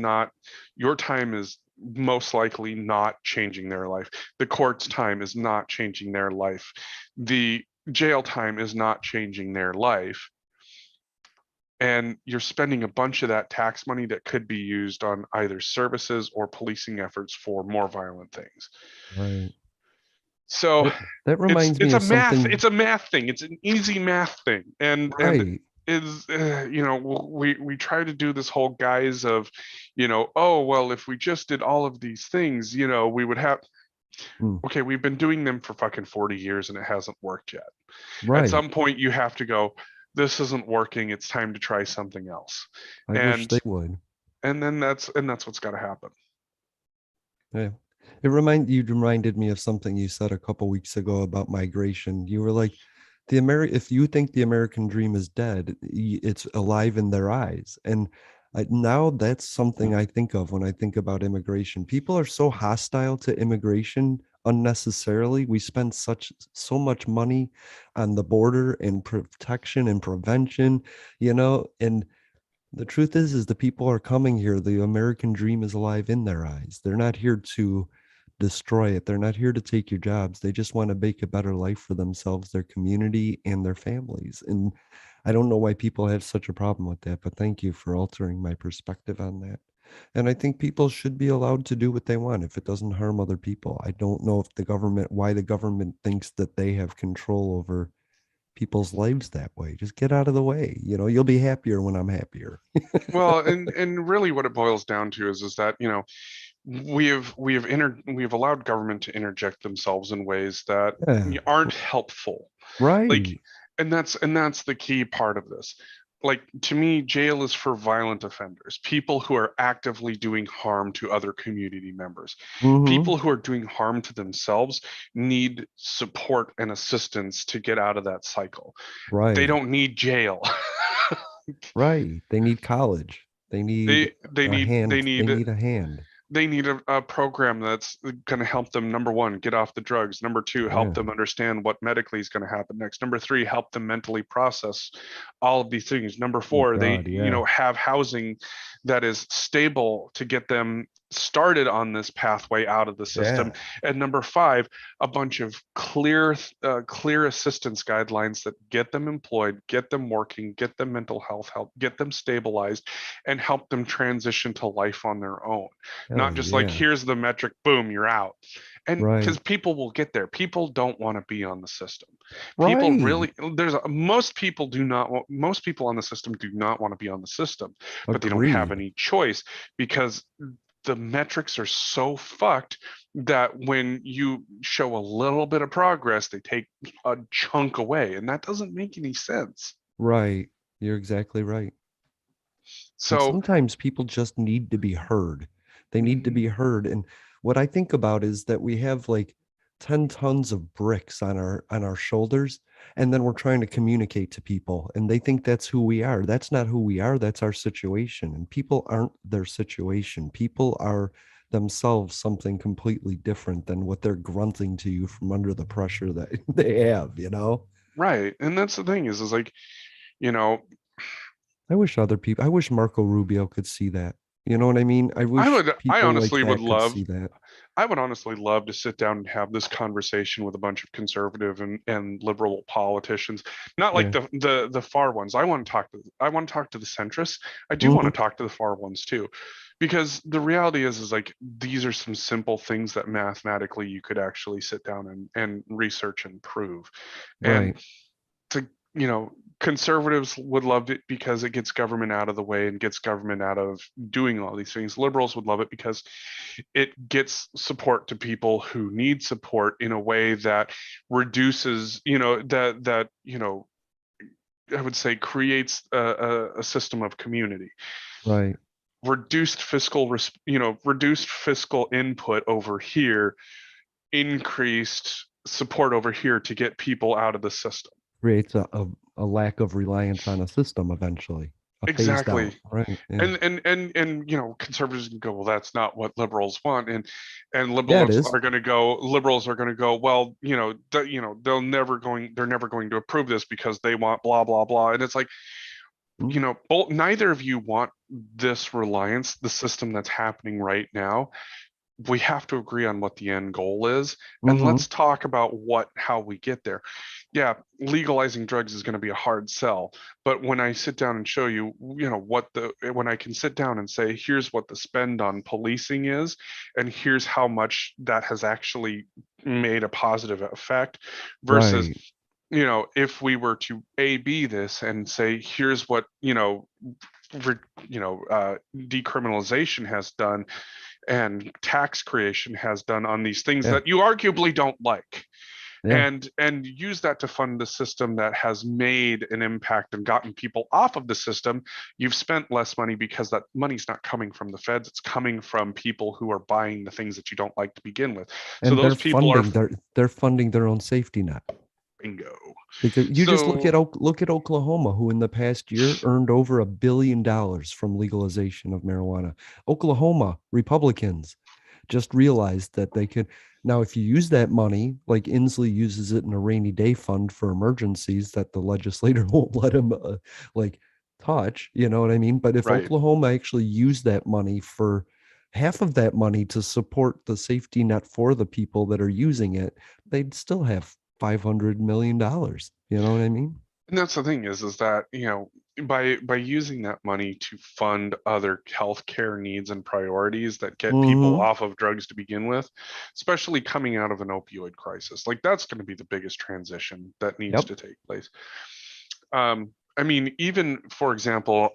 most likely not changing their life. The court's time is not changing their life. The jail time is not changing their life. And you're spending a bunch of that tax money that could be used on either services or policing efforts for more violent things. Right. So That that it's reminds me it's a of math something. it's a math thing. It's an easy math thing, and Right. is we try to do this whole guise of, oh well, if we just did all of these things, we would have. Mm. Okay, we've been doing them for fucking 40 years and it hasn't worked yet. At Right. some point, you have to go. This isn't working. It's time to try something else, I wish and they would. then that's what's got to happen. Yeah. You reminded me of something you said a couple weeks ago about migration. You were like, if you think the American dream is dead, it's alive in their eyes. And now that's something I think of when I think about immigration. People are so hostile to immigration unnecessarily. We spend so much money on the border and protection and prevention, and the truth is the people are coming here. The American dream is alive in their eyes. They're not here to destroy it. They're not here to take your jobs. They just want to make a better life for themselves, their community, and their families. And I don't know why people have such a problem with that, but thank you for altering my perspective on that. And I think people should be allowed to do what they want if it doesn't harm other people. I don't know if why the government thinks that they have control over people's lives that way. Just get out of the way. You'll be happier when I'm happier. Well, and really, what it boils down to is that we have allowed government to interject themselves in ways that Yeah, aren't helpful. Like, right. and that's the key part of this. Like to me, jail is for violent offenders, people who are actively doing harm to other community members. Mm-hmm. People who are doing harm to themselves need support and assistance to get out of that cycle. They Right. don't need jail. Right. They need college. They need they they a need they hand. They need need a hand. they need a program that's going to help them, number one, get off the drugs, number two, help Yeah. them understand what medically is going to happen next, number three, help them mentally process all of these things, number Oh four, they God, yeah. have housing that is stable to get them started on this pathway out of the system, Yeah. and number five, a bunch of clear assistance guidelines that get them employed, get them working, get them mental health help, get them stabilized, and help them transition to life on their own. Hell Not just like, yeah. here's the metric, boom, you're out. And because Right. people will get there, people don't want to be on the system. People Right. really, most people do not want, most people on the system do not want to be on the system, but they don't have Agreed. any choice because the metrics are so fucked that when you show a little bit of progress, they take a chunk away, and that doesn't make any sense. Right. You're exactly right. And So, sometimes people just need to be heard. They need to mhm, be heard. And what I think about is that we have like 10 tons of bricks on our shoulders, and then we're trying to communicate to people, and they think that's who we are. That's not who we are. That's our situation. And people aren't their situation. People are themselves something completely different than what they're grunting to you from under the pressure that they have. right. And that's the thing is like, you know, I wish Marco Rubio could see that. You know what I mean? I I wish would, I people like honestly would that could love see that. I would honestly love to sit down and have this conversation with a bunch of conservative and liberal politicians. Not like Yeah. the far ones. I want to talk to the centrists. I do want Hmm. to talk to the far ones too. Because the reality is like these are some simple things that mathematically you could actually sit down and research and prove. And Right. to you know, conservatives would love it because it gets government out of the way and gets government out of doing all these things. Liberals would love it because it gets support to people who need support in a way that reduces, I would say creates a system of community. Right. Reduced fiscal input over here, increased support over here to get people out of the system. Creates a lack of reliance on a system eventually, a phased out. Exactly. Right. Yeah. And conservatives can go, well, that's not what liberals want, and Yeah, it is. liberals are going to go, well, they're never going to approve this because they want blah blah blah. And it's like, Mm. neither of you want this reliance, the system that's happening right now. We have to agree on what the end goal is, and Mm-hmm. let's talk about how we get there. Yeah, legalizing drugs is going to be a hard sell, but when I sit down and show you, when I can sit down and say, here's what the spend on policing is, and here's how much that has actually made a positive effect, versus, Right. if we were to A B this and say, here's what, decriminalization has done and tax creation has done on these things Yeah. that you arguably don't like, Yeah. and use that to fund the system that has made an impact and gotten people off of the system. You've spent less money because that money's not coming from the feds, it's coming from people who are buying the things that you don't like to begin with. So And those people are, they're funding their own safety net. bingo. Because you just So look at Oklahoma, who in the past year earned over $1 billion from legalization of marijuana. Oklahoma Republicans just realized that they could now, if you use that money, like Inslee uses it in a rainy day fund for emergencies that the legislator won't let him like touch, you know what I mean? But if right. Oklahoma actually used that money for half of that money to support the safety net for the people that are using it, they'd still have $500 million. You know what I mean? And that's the thing is that, by using that money to fund other healthcare needs and priorities that get people Mm-hmm. off of drugs to begin with, especially coming out of an opioid crisis, like that's going to be the biggest transition that needs Yep. to take place. I mean, even for example,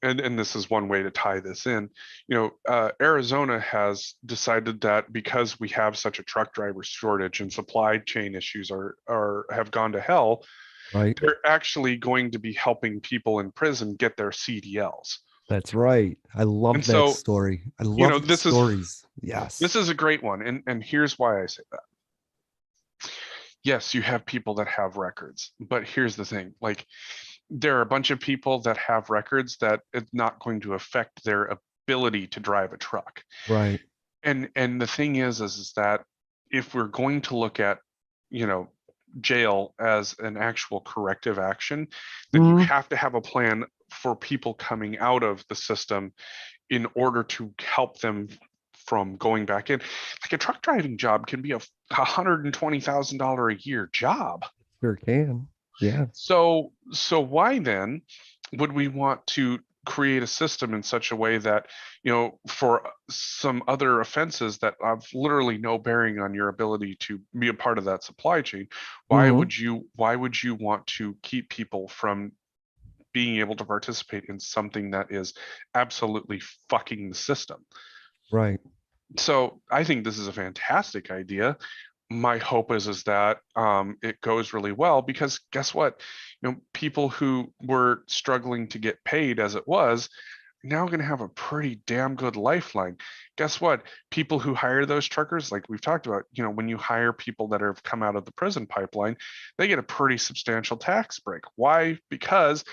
and this is one way to tie this in, Arizona has decided that because we have such a truck driver shortage and supply chain issues are have gone to hell, Right. they're actually going to be helping people in prison get their CDLs. That's right. I And love that so, story. I love the this is stories. Yes. a great one. And here's why I say that. Yes, you have people that have records, but here's the thing. Like, there are a bunch of people that have records that it's not going to affect their ability to drive a truck. Right. And the thing is that if we're going to look at, you know, jail as an actual corrective action, then you Mm, have to have a plan for people coming out of the system in order to help them from going back in. Like, a truck driving job can be a $120,000 a year job. sure can. Yeah. So why then would we want to create a system in such a way that, for some other offenses that have literally no bearing on your ability to be a part of that supply chain, Mm-hmm. why would you want to keep people from being able to participate in something that is absolutely fucking the system? Right. So I think this is a fantastic idea. My hope is that it goes really well, because guess what? People who were struggling to get paid as it was now going to have a pretty damn good lifeline. Guess what? People who hire those truckers, like we've talked about, when you hire people that have come out of the prison pipeline, they get a pretty substantial tax break. Why? Because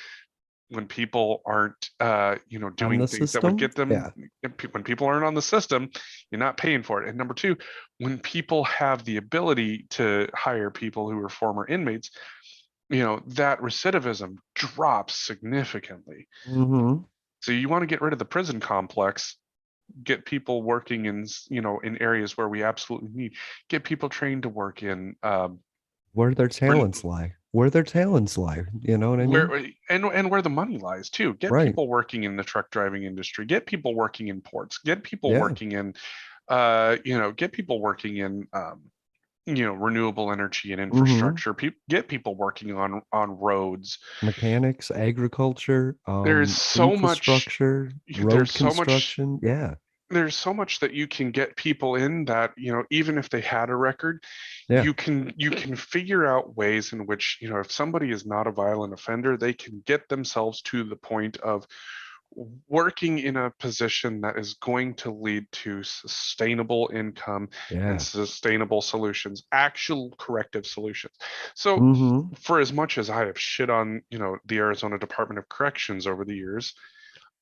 when people aren't On the doing things that would system. get them, Yeah. when people aren't on the system, you're not paying for it. And number two, when people have the ability to hire people who are former inmates, that recidivism drops significantly. Mm-hmm. So you want to get rid of the prison complex, get people working in in areas where we absolutely need, get people trained to work in Where their re- talents lie. Where their talents lie. You know what I mean? where and where the money lies too. Get Right. people working in the truck driving industry, get people working in ports, get people Yeah. working in get people working in renewable energy and Mm-hmm. infrastructure, get people working on roads. Mechanics, agriculture, There's so much infrastructure, there's road so much construction. Yeah. there's so much that you can get people in that, even if they had a record, Yeah. you can figure out ways in which, if somebody is not a violent offender, they can get themselves to the point of working in a position that is going to lead to sustainable income and Yeah. sustainable solutions, actual corrective solutions. So Mm-hmm. for as much as I have shit on, the Arizona Department of Corrections over the years,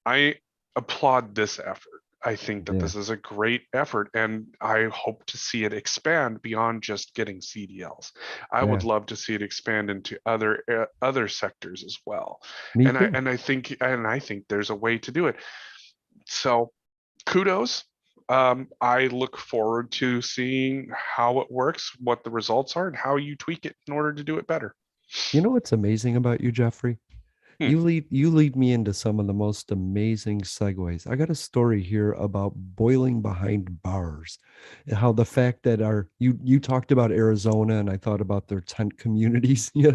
I applaud this effort. I think that Yeah. this is a great effort, and I hope to see it expand beyond just getting CDLs. I would Yeah. love to see it expand into other sectors as well. Me And I too. and I think and I think there's a way to do it. So kudos. I look forward to seeing how it works, what the results are, and how you tweak it in order to do it better. You know what's amazing about you, Jeffrey? Hmm. You lead me into some of the most amazing segues. I got a story here about boiling behind bars. And how the fact that you talked about Arizona and I thought about their tent communities, their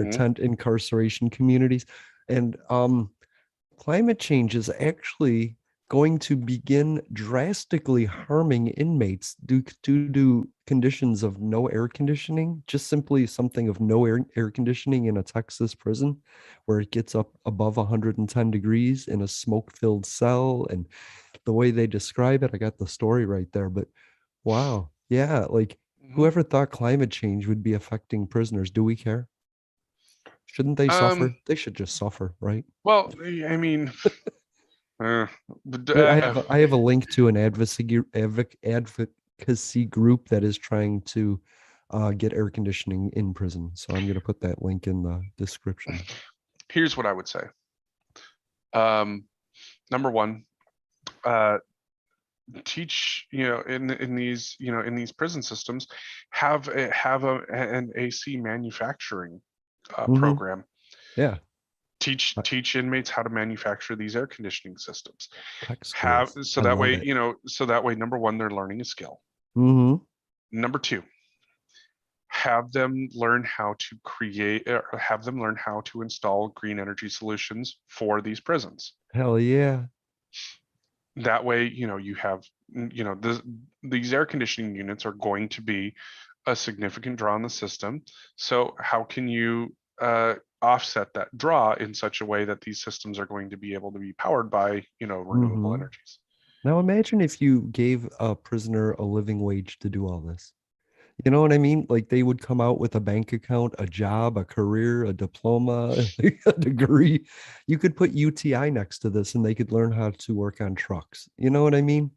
Hmm. tent incarceration communities. And climate change is actually going to begin drastically harming inmates due to conditions of no air conditioning, just simply something of no air conditioning in a Texas prison where it gets up above 110 degrees in a smoke filled cell. And the way they describe it, I got the story right there. But wow, yeah, like Hmm. whoever thought climate change would be affecting prisoners? Do we care? Shouldn't they Um, suffer? They should just suffer, right? well, I mean, uh, but, But I have a link to an advocacy group that is trying to get air conditioning in prison. So I'm going to put that link in the description. here's what I would say. Um, Number one, uh, teach, in these prison systems, have an AC manufacturing Hmm. program. Yeah, Teach inmates how to manufacture these air conditioning systems. tech Have schools. so I that love way, it. number one, they're learning a skill. Hmm. Number two, have them learn how to have them learn how to install green energy solutions for these prisons. Hell yeah. That way, you have, these air conditioning units are going to be a significant draw on the system. So how can you offset that draw in such a way that these systems are going to be able to be powered by, renewable Hmm. energies? Now imagine if you gave a prisoner a living wage to do all this. You know what I mean? Like they would come out with a bank account, a job, a career, a diploma, a degree. You could put UTI next to this and they could learn how to work on trucks. You know what I mean?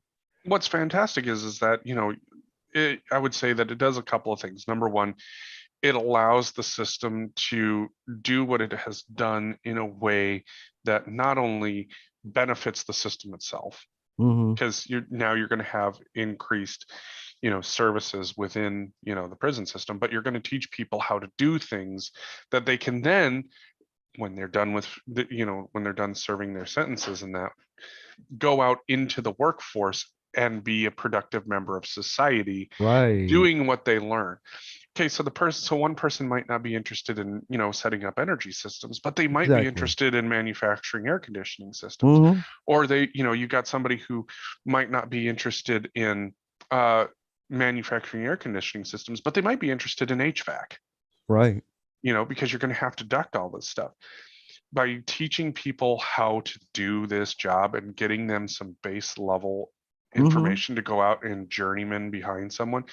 What's fantastic is that, I would say that it does a couple of things. Number one, it allows the system to do what it has done in a way that not only benefits the system itself, Hmm. because you're going to have increased, services within, the prison system, but you're going to teach people how to do things that they can then, when they're done when they're done serving their sentences and that, go out into the workforce and be a productive member of society Right. doing what they learn. Okay, so one person might not be interested in, setting up energy systems, but they might be Exactly. interested in manufacturing air conditioning systems. Hmm. Or you got somebody who might not be interested in uh, manufacturing air conditioning systems, but they might be interested in HVAC, Right. because you're going to have to duct all this stuff. By teaching people how to do this job and getting them some base level Hmm. information to go out and journeyman behind someone,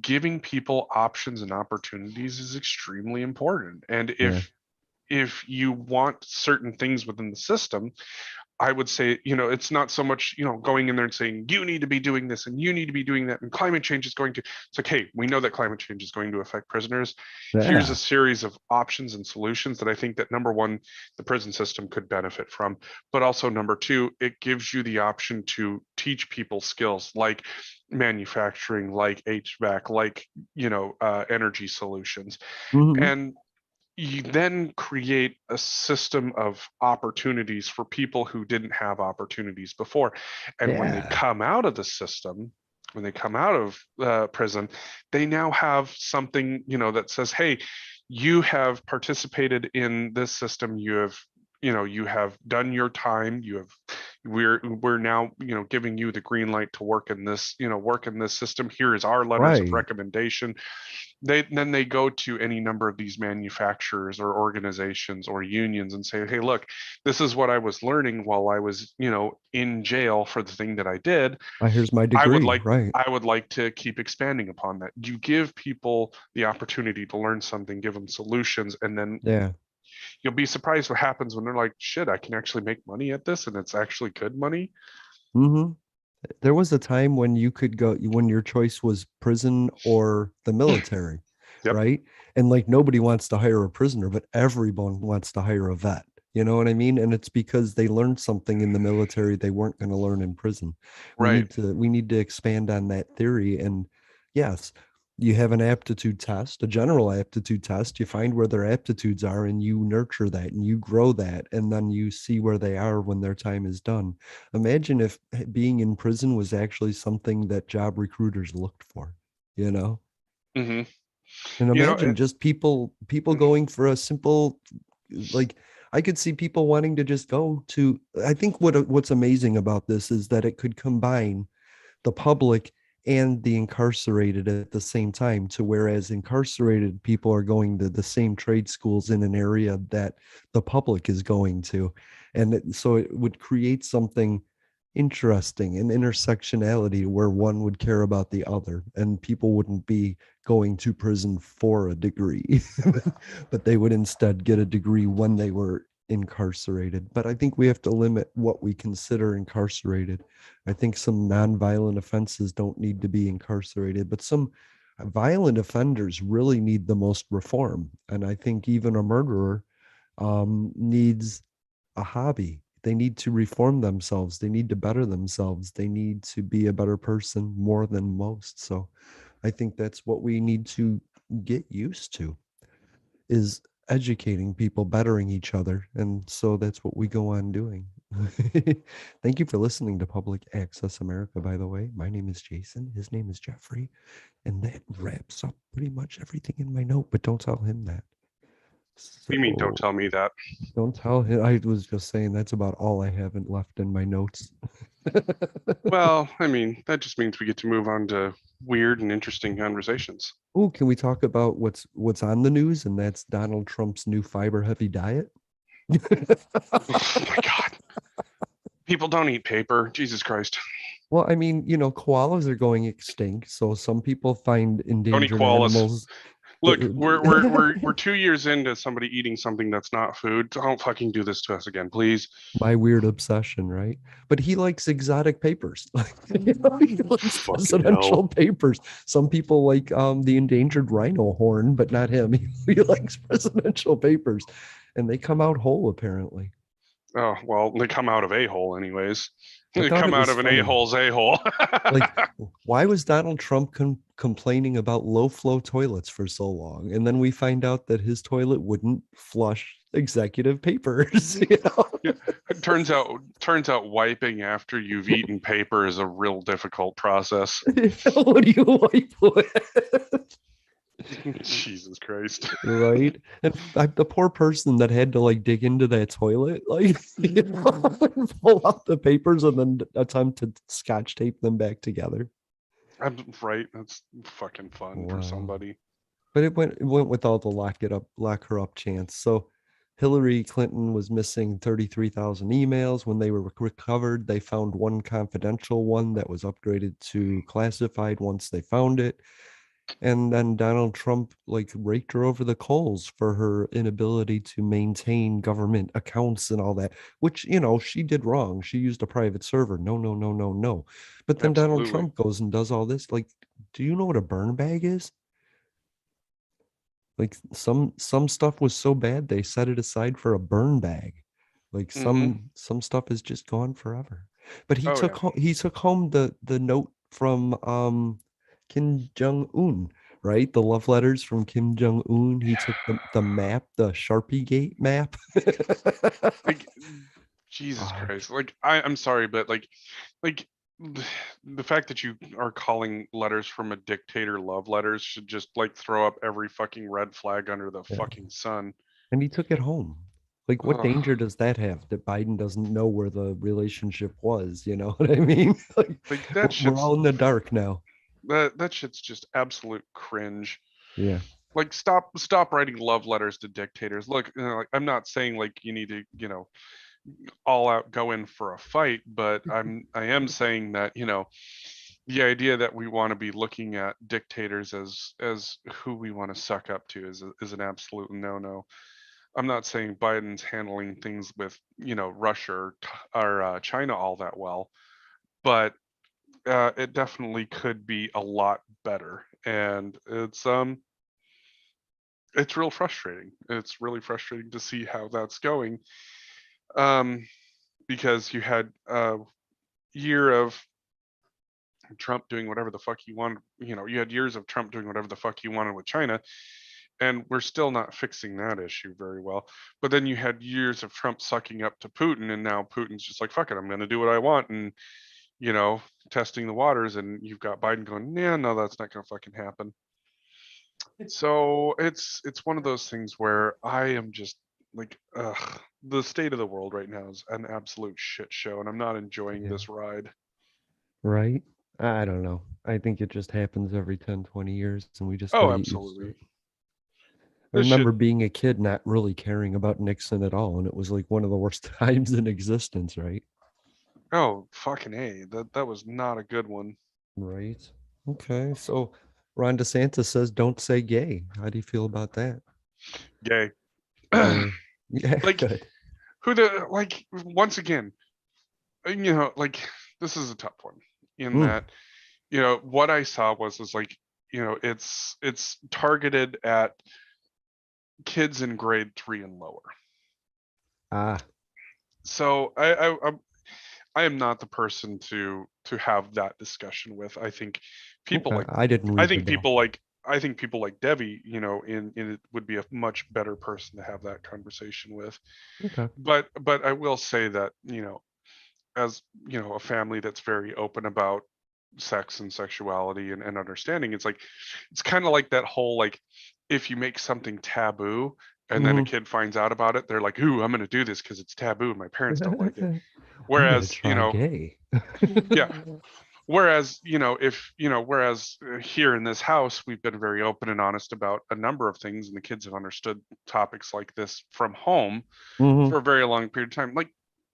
giving people options and opportunities is extremely important. And Yeah. if you want certain things within the system, I would say, it's not so much, going in there and saying, you need to be doing this and you need to be doing that. And climate change is going to, it's like, hey, we know that climate change is going to affect prisoners. Here's a Yeah. series of options and solutions that I think that number one, the prison system could benefit from. But also number two, it gives you the option to teach people skills like manufacturing, like HVAC, like, energy solutions. Hmm. And you then create a system of opportunities for people who didn't have opportunities before. And when they Yeah. come out of the system, when they come out of prison, they now have something, that says, hey, you have participated in this system. You have done your time. We're now, giving you the green light to work in this system. Here is our letters of Right. recommendation. Then they go to any number of these manufacturers or organizations or unions and say, hey, look, this is what I was learning while I was, in jail for the thing that I did. Here's my I would degree. like Right. I would like to keep expanding upon that. You give people the opportunity to learn something, give them solutions, and then Yeah. you'll be surprised what happens when they're like, shit, I can actually make money at this and it's actually good money. Hmm. There was a time when you could go when your choice was prison or the military, Yep. right? And like nobody wants to hire a prisoner, but everyone wants to hire a vet. You know what I mean? And it's because they learned something in the military they weren't going to learn in prison. Right. We need to expand on that theory. And yes, you have an aptitude test, a general aptitude test. You find where their aptitudes are and you nurture that and you grow that, and then you see where they are when their time is done. Imagine if being in prison was actually something that job recruiters looked for, you know? Hmm. And You know, imagine just people going for a simple, like, I could see people wanting to just go to, I think what's amazing about this is that it could combine the public and the incarcerated at the same time, to whereas incarcerated people are going to the same trade schools in an area that the public is going to, and so it would create something interesting, an intersectionality where one would care about the other and people wouldn't be going to prison for a degree but they would instead get a degree when they were incarcerated. But I think we have to limit what we consider incarcerated. I think some nonviolent offenses don't need to be incarcerated, but some violent offenders really need the most reform. And I think even a murderer needs a hobby. They need to reform themselves. They need to better themselves. They need to be a better person more than most. So I think that's what we need to get used to, is educating people, bettering each other. And so that's what we go on doing. Thank you for listening to Public Access America, by the way. My name is Jason. His name is Jeffrey. And that wraps up pretty much everything in my note, but don't tell him that. what do you mean? Don't So tell me that. don't tell him. I was just saying that's about all I haven't left in my notes. Well, I mean, that just means we get to move on to weird and interesting conversations. Oh, can we talk about what's on the news? And that's Donald Trump's new fiber heavy diet. Oh my God. People don't eat paper. Jesus Christ. Well, I mean, koalas are going extinct, so some people find Don't eat endangered koalas. animals. Look, we're 2 years into somebody eating something that's not food. Don't fucking do this to us again, please. My weird obsession, right? But he likes exotic papers. He likes Fucking hell. presidential papers. Some people like the endangered rhino horn, but not him. He likes presidential papers, and they come out whole apparently. Oh, well, they come out of a hole anyways. I They thought come it out was of an funny. a-hole's a-hole. Like, why was Donald Trump complaining about low flow toilets for so long? And then we find out that his toilet wouldn't flush executive papers. Yeah, it turns out wiping after you've eaten paper is a real difficult process. What do you wipe with? Jesus Christ. Right? And the poor person that had to like dig into that toilet, like, and pull out the papers and then attempt to scotch tape them back together. I'm right. That's fucking fun for Wow. somebody. But it went with all the lock her up chance. So Hillary Clinton was missing 33,000 emails. When they were recovered, they found one confidential one that was upgraded to classified once they found it. And then Donald Trump like raked her over the coals for her inability to maintain government accounts and all that, which, she did wrong. She used a private server. No, no, no, no, no. But then Donald Absolutely. Trump goes and does all this. Like, do you know what a burn bag is? Like some stuff was so bad they set it aside for a burn bag. Like Hmm. some stuff is just gone forever. But Oh yeah. he took home the note from Kim Jong Un, right? The love letters from Kim Jong Un. He took the map, the Sharpie Gate map. Like Jesus Fuck. Christ. Like I'm sorry, but like the fact that you are calling letters from a dictator love letters should just like throw up every fucking red flag under the Yeah. fucking sun. And he took it home. Like, what Ugh, danger does that have that Biden doesn't know where the relationship was? You know what I mean? Like, like we're all in the dark now. that shit's just absolute cringe. Yeah. Like stop writing love letters to dictators. Look, like, I'm not saying like you need to, all out go in for a fight, but I am saying that, the idea that we want to be looking at dictators as who we want to suck up to is an absolute no-no. I'm not saying Biden's handling things with, Russia or China all that well, but it definitely could be a lot better. And it's real frustrating. It's really frustrating to see how that's going. Um, because you had a year of Trump doing whatever the fuck he wanted. You had years of Trump doing whatever the fuck he wanted with China, and we're still not fixing that issue very well. But then you had years of Trump sucking up to Putin, and now Putin's just like, fuck it, I'm going to do what I want, and you know, testing the waters. And you've got Biden going, yeah, no, that's not going to fucking happen. So it's one of those things where I am just like, ugh, the state of the world right now is an absolute shit show, and I'm not enjoying Yeah. this ride. Right? I don't know. I think it just happens every 10, 20 years, and we just got Oh, to get used to absolutely. it. I This shit. remember being a kid not really caring about Nixon at all, and it was like one of the worst times in existence, right? Oh, fucking a. That was not a good one. Right. Okay. So Ron DeSantis says don't say gay. How do you feel about that? Gay. Yeah. Yeah, Like good. who the like once again, like this is a tough one in Mm. that, what I saw was like, it's targeted at kids in grade 3 and lower. Ah, So I am not the person to have that discussion with. People okay. like I didn't I read the think bill. people like I think people like Debbie, in it would be a much better person to have that conversation with. Okay. But I will say that, as a family that's very open about sex and sexuality and understanding, it's kind of like that whole like, if you make something taboo and then a Hmm. kid finds out about it, they're like, ooh, I'm going to do this because it's taboo and my parents don't like it. I'm gonna Whereas, try gay. yeah, whereas, if whereas here in this house we've been very open and honest about a number of things, and the kids have understood topics like this from home Hmm. for a very long period of time. Like,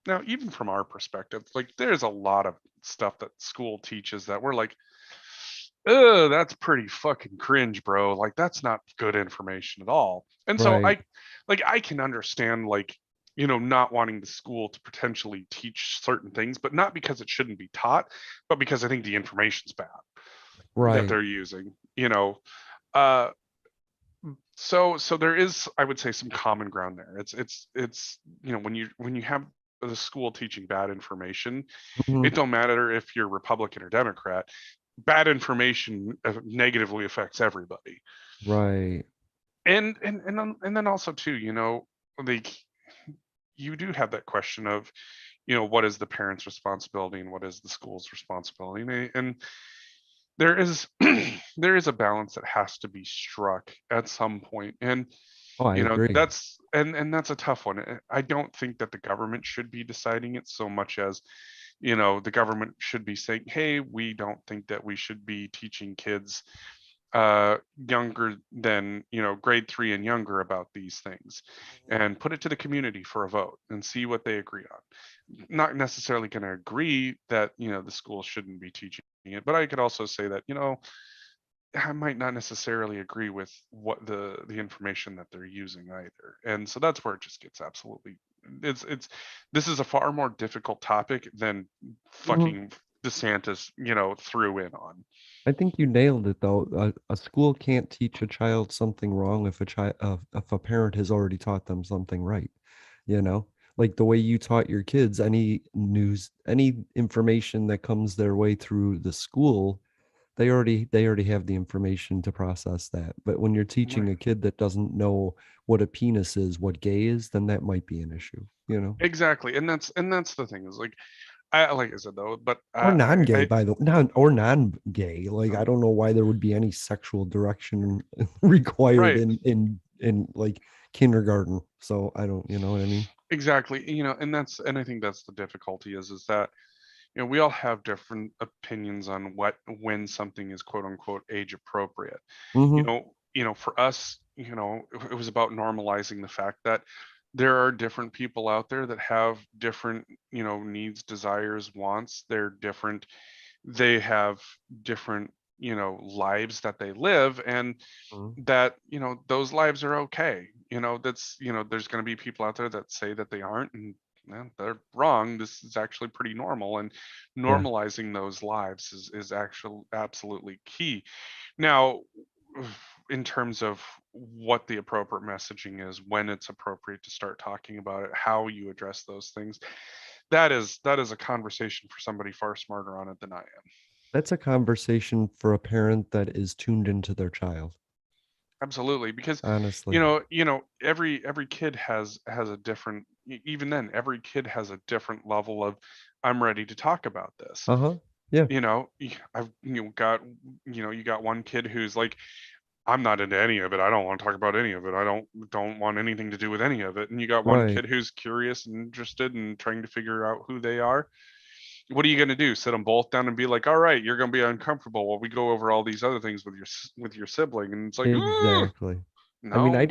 now, even from our perspective, like there's a lot of stuff that school teaches that we're like, oh, that's pretty fucking cringe, bro. Like, that's not good information at all. And so Right. I can understand, like, not wanting the school to potentially teach certain things, but not because it shouldn't be taught, but because I think the information's bad that Right. they're using, Uh, so there is, I would say, some common ground there. It's when you have the school teaching bad information, it Hmm. don't matter if you're Republican or Democrat. Bad information negatively affects everybody. Right. And then also too, like, you do have that question of, what is the parent's responsibility and what is the school's responsibility, and there is there is a balance that has to be struck at some point. And Oh, I agree. that's a tough one. I don't think that the government should be deciding it so much as, the government should be saying, hey, we don't think that we should be teaching kids younger than, grade 3 and younger about these things, and put it to the community for a vote and see what they agree on. Not necessarily going to agree that, the school shouldn't be teaching it, but I could also say that, I might not necessarily agree with what the information that they're using either. And so that's where it just gets absolutely, it's this is a far more difficult topic than Mhm. fucking DeSantis, threw in on. I think you nailed it though. A school can't teach a child something wrong if if a parent has already taught them something right. You know, like the way you taught your kids, any news, any information that comes their way through the school, they already have the information to process that. But when you're teaching Right. a kid that doesn't know what a penis is, what gay is, then that might be an issue, you know? Exactly. And that's the thing is like, like I said though, but Or non-gay, I by the non-gay. Like, I um, don't know why there would be any sexual direction required right. in like kindergarten. So I don't, you know what I mean? Exactly. And I think that's the difficulty is that, we all have different opinions on when something is quote unquote age appropriate. Mm-hmm. For us, it was about normalizing the fact that there are different people out there that have different, needs, desires, wants. They have different, lives that they live, and that, those lives are okay. There's going to be people out there that say that they aren't, and they're wrong. This is actually pretty normal, and Yeah. normalizing those lives is actually absolutely key. Now, in terms of what the appropriate messaging is, when it's appropriate to start talking about it, how you address those things, that is a conversation for somebody far smarter on it than I am. That's a conversation for a parent that is tuned into their child, Absolutely, because honestly. every kid has a different. Even then, every kid has a different level of I'm ready to talk about this. Uh-huh. Yeah. I've you got one kid who's like, I'm not into any of it. I don't want to talk about any of it. I don't want anything to do with any of it. And you got one Right. kid who's curious and interested and trying to figure out who they are. What are you going to do? Sit them both down and be like, all right, you're going to be uncomfortable while we go over all these other things with your sibling. And it's like, ooh, Exactly. I mean, no, I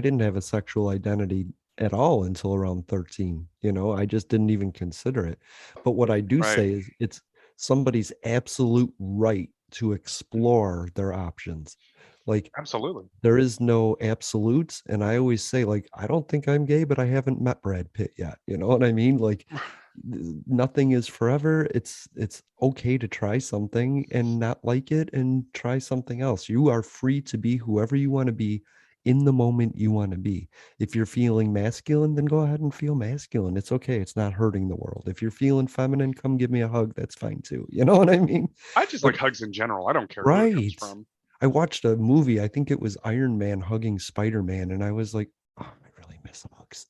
didn't have a sexual identity at all until around 13. You know, I just didn't even consider it. But what I do right, say is it's somebody's absolute right to explore their options. Like, absolutely. there is no absolutes. And I always say, like, I don't think I'm gay, but I haven't met Brad Pitt yet. You know what I mean? Like, nothing is forever. It's okay to try something and not like it and try something else. You are free to be whoever you want to be in the moment you want to be. If you're feeling masculine, then go ahead and feel masculine. It's okay. It's not hurting the world. If you're feeling feminine, come give me a hug. That's fine too. You know what I mean? I just like But hugs in general. I don't care who it comes right. from. I watched a movie, I think it was Iron Man hugging Spider-Man, and I was like, oh, I really miss hugs.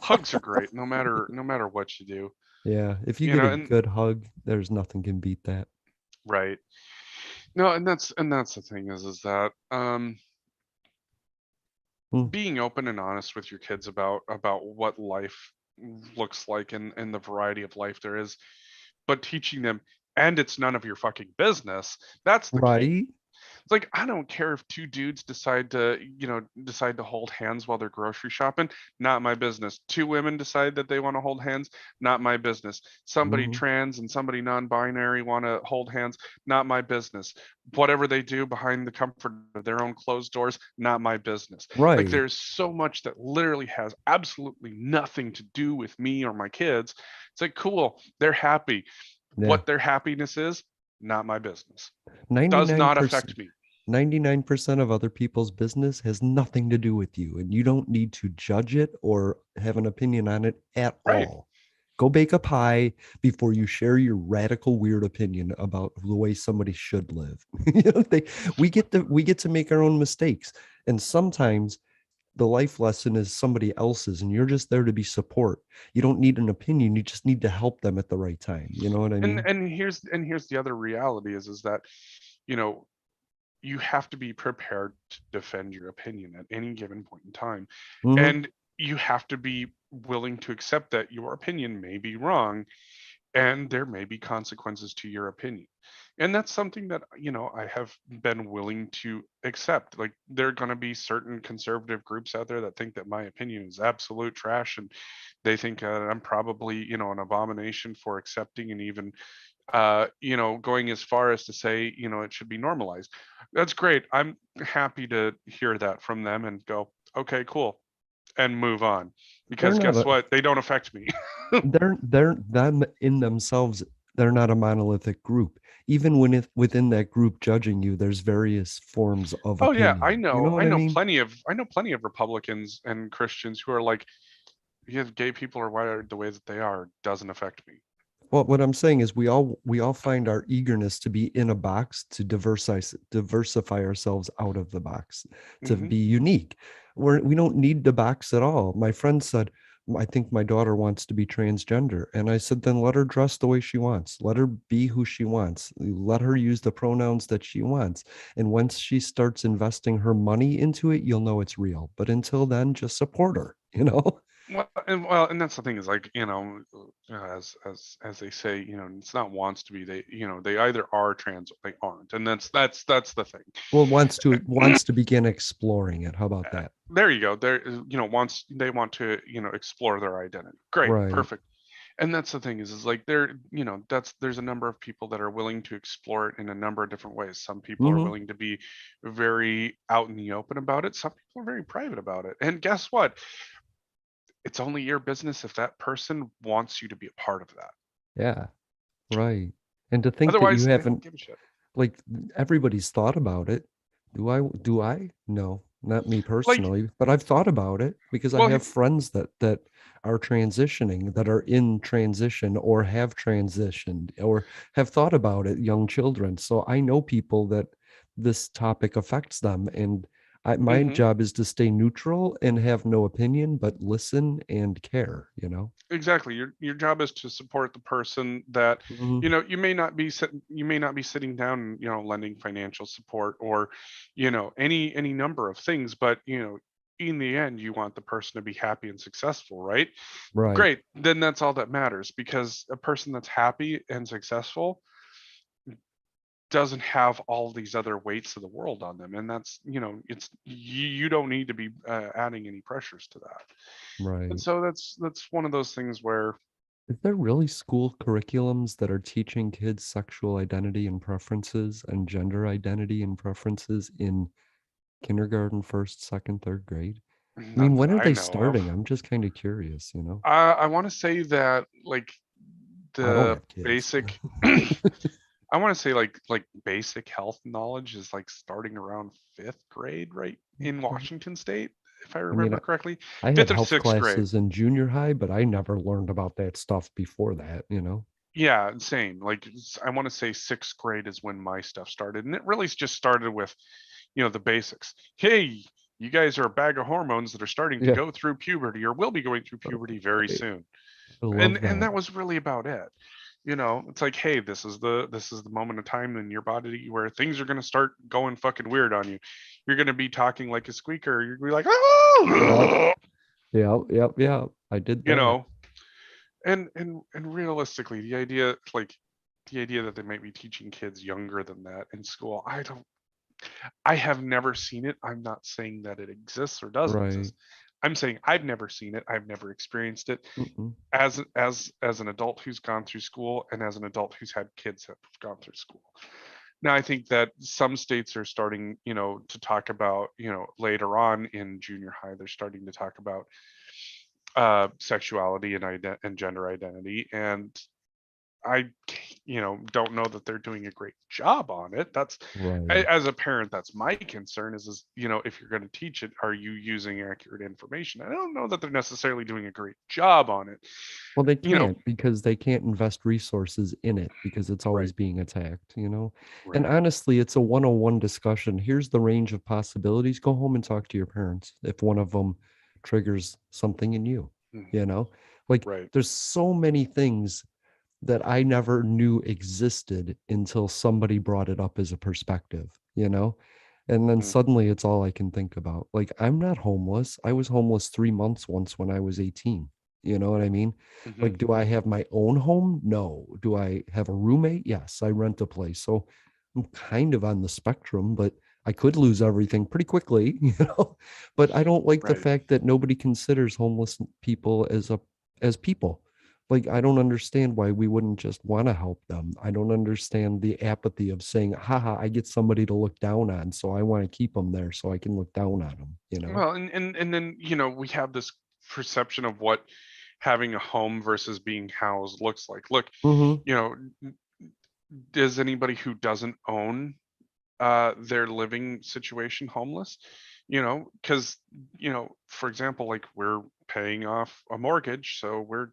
Hugs are great, no matter what you do. Yeah, if you You get know, a and good hug, there's nothing can beat that. right. No, and that's the thing is that Hmm. being open and honest with your kids about what life looks like and the variety of life there is, but teaching them, and it's none of your fucking business. That's the key. Right? It's like, I don't care if two dudes decide to hold hands while they're grocery shopping. Not my business. Two women decide that they want to hold hands. Not my business. Somebody Hmm. trans and somebody non-binary want to hold hands. Not my business. Whatever they do behind the comfort of their own closed doors. Not my business. Like, Right. there's so much that literally has absolutely nothing to do with me or my kids. It's like, cool. They're happy. Yeah. What their happiness is, not my business. Does not 99%. affect me. 99% of other people's business has nothing to do with you, and you don't need to judge it or have an opinion on it at Right. all. Go bake a pie before you share your radical weird opinion about the way somebody should live. We get to make our own mistakes, and sometimes the life lesson is somebody else's, and you're just there to be support. You don't need an opinion, you just need to help them at the right time. You know what I and mean? and here's the other reality is that you know you have to be prepared to defend your opinion at any given point in time, Hmm. and you have to be willing to accept that your opinion may be wrong, and there may be consequences to your opinion. And that's something that I have been willing to accept. Like, there are going to be certain conservative groups out there that think that my opinion is absolute trash, and they think I'm probably an abomination for accepting, and even going as far as to say, it should be normalized. That's great. I'm happy to hear that from them and go, okay, cool, and move on. they're Because not guess a what? They don't affect me. they're them in themselves, they're not a monolithic group. Even when within that group judging you, there's various forms of Oh yeah, I opinion. You know know. what I I know mean? plenty of I know plenty of Republicans and Christians who are like, yeah, gay people are wired the way that they are. Doesn't affect me. Well, what I'm saying is we all find our eagerness to be in a box to diversify ourselves out of the box, to Hmm. be unique. We don't need the box at all. My friend said, I think my daughter wants to be transgender. And I said, then let her dress the way she wants. Let her be who she wants. Let her use the pronouns that she wants. And once she starts investing her money into it, you'll know it's real. But until then, just support her, you know? Well, and that's the thing is like, as they say, it's not wants to be. They either are trans or they aren't, and that's the thing. Well, wants to begin exploring it. How about that? There you go. There, wants they want to, explore their identity. Great, Right. perfect. And that's the thing is like there's a number of people that are willing to explore it in a number of different ways. Some people are Hmm. willing to be very out in the open about it. Some people are very private about it. And guess what? It's only your business if that person wants you to be a part of that. Yeah. Right. And to think that you Otherwise, they don't haven't, give a shit. like, everybody's thought about it. Do I? No, not me Like, personally, but I've thought about it because I well, have friends that are transitioning, that are in transition or have transitioned or have thought about it, young children. So I know people that this topic affects them, and my mhm. job is to stay neutral and have no opinion, but listen and care, you know? Exactly. Your job is to support the person that, Mhm. you may not be sitting down and, lending financial support or, any number of things, but in the end, you want the person to be happy and successful, right? Right, Great. Then that's all that matters because a person that's happy and successful doesn't have all these other weights of the world on them. And that's, you don't need to be adding any pressures to that. And right. so that's one of those things where Is there really school curriculums that are teaching kids sexual identity and preferences and gender identity and preferences in kindergarten, first, second, third grade? I mean, none that when are I they know of. starting? I'm just kind of curious, you know? I want to say that like I don't the have kids. basic I want to say like basic health knowledge is like starting around fifth grade, right? In Okay. Washington State, if I I mean, remember correctly. I had Fifth or health sixth grade. classes in junior high, but I never learned about that stuff before that, you know? Yeah, same. Like I want to say sixth grade is when my stuff started. And it really just started with, the basics. Hey, you guys are a bag of hormones that are starting to Yeah. go through puberty or will be going through puberty very I, soon. I and love and that. that was really about it. It's like, hey, this is the moment of time in your body where things are going to start going fucking weird on you. You're going to be talking like a squeaker. You're going to be like, Yep. oh, Yep. Yep. Yep. I did you that. know and realistically, the idea that they might be teaching kids younger than that in school, I have never seen it. I'm not saying that it exists or doesn't Right. exist. I'm saying I've never seen it. I've never experienced it Mm-mm. as an adult who's gone through school and as an adult who's had kids that have gone through school. Now, I think that some states are starting, to talk about, later on in junior high, they're starting to talk about sexuality and gender identity. And I, don't know that they're doing a great job on it. Right. As a parent, that's my concern is, if you're going to teach it, are you using accurate information? I don't know that they're necessarily doing a great job on it. Well, they You know, can't because they can't invest resources in it because it's always right, being attacked, you know? And right. honestly, it's a one-on-one discussion. Here's the range of possibilities. Go home and talk to your parents if one of them triggers something in you, Mhm. you know? Like Right. there's so many things that I never knew existed until somebody brought it up as a perspective, you know? And then Mm, suddenly it's all I can think about. Like, I'm not homeless. I was homeless 3 months once when I was 18. You know what I mean? mhm, Like, do I have my own home? No. Do I have a roommate? Yes, I rent a place. So I'm kind of on the spectrum, but I could lose everything pretty quickly, you know? But I don't like the right. fact that nobody considers homeless people as people. Like, I don't understand why we wouldn't just want to help them. I don't understand the apathy of saying, haha, I get somebody to look down on, so I want to keep them there so I can look down on them, you know? Well, and then, we have this perception of what having a home versus being housed looks like. Look, Mm-hmm. you know, does anybody who doesn't own their living situation homeless? Because, for example, like we're paying off a mortgage, so we're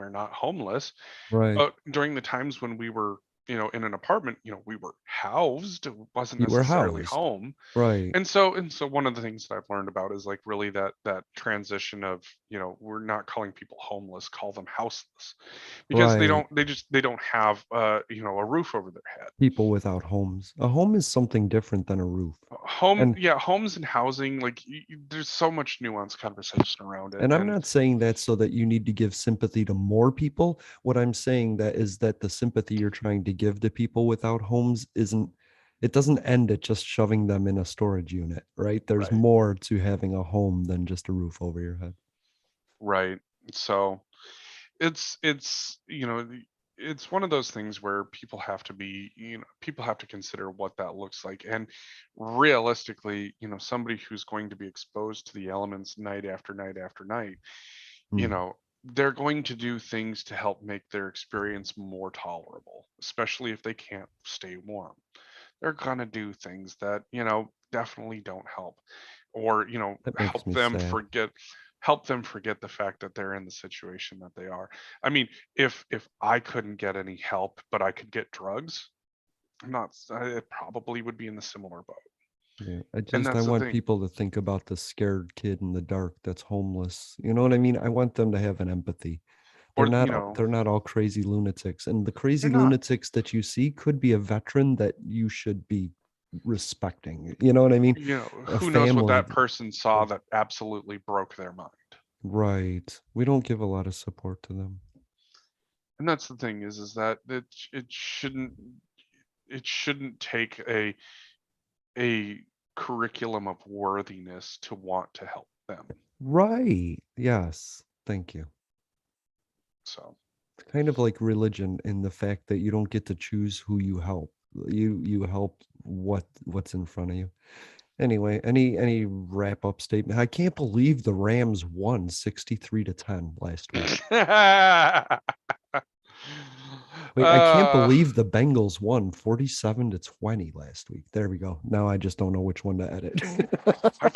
not homeless. Right. But during the times when we were in an apartment, we were housed. It wasn't You were necessarily housed. home. Right. And so one of the things that I've learned about is like really that transition of, we're not calling people homeless, call them houseless, because Right. they don't have a roof over their head. People without homes. A home is something different than a roof. And Homes and housing, like there's so much nuanced conversation around it. and I'm And not saying that so that you need to give sympathy to more people. What I'm saying that is that the sympathy you're trying to give to people without homes isn't, it doesn't end at just shoving them in a storage unit, right? There's right, more to having a home than just a roof over your head. right. So it's one of those things where people have to consider what that looks like. And realistically, somebody who's going to be exposed to the elements night after night after night, you Hmm. know they're going to do things to help make their experience more tolerable, especially if they can't stay warm. They're going to do things that definitely don't help, or That makes me sad. help them forget the fact that they're in the situation that they are. I mean, if I couldn't get any help but I could get drugs, I probably would be in the similar boat. Yeah, And I that's the want thing. people to think about the scared kid in the dark that's homeless. You know what I mean? I want them to have an empathy. Or They're not all crazy lunatics. And the they're crazy not. lunatics that you see could be a veteran that you should be respecting. You know what I mean? A Who knows what family. that person saw that absolutely broke their mind. Right. We don't give a lot of support to them. And that's the thing is that it shouldn't take a curriculum of worthiness to want to help them. Right. Yes. Thank you. So It's kind of like religion in the fact that you don't get to choose who you help. You help what's in front of you. Anyway, any wrap up statement? I can't believe the Rams won 63 to 10 last week. Wait, I can't uh believe the Bengals won 47 to 20 last week. There we go. Now I just don't know which one to edit. I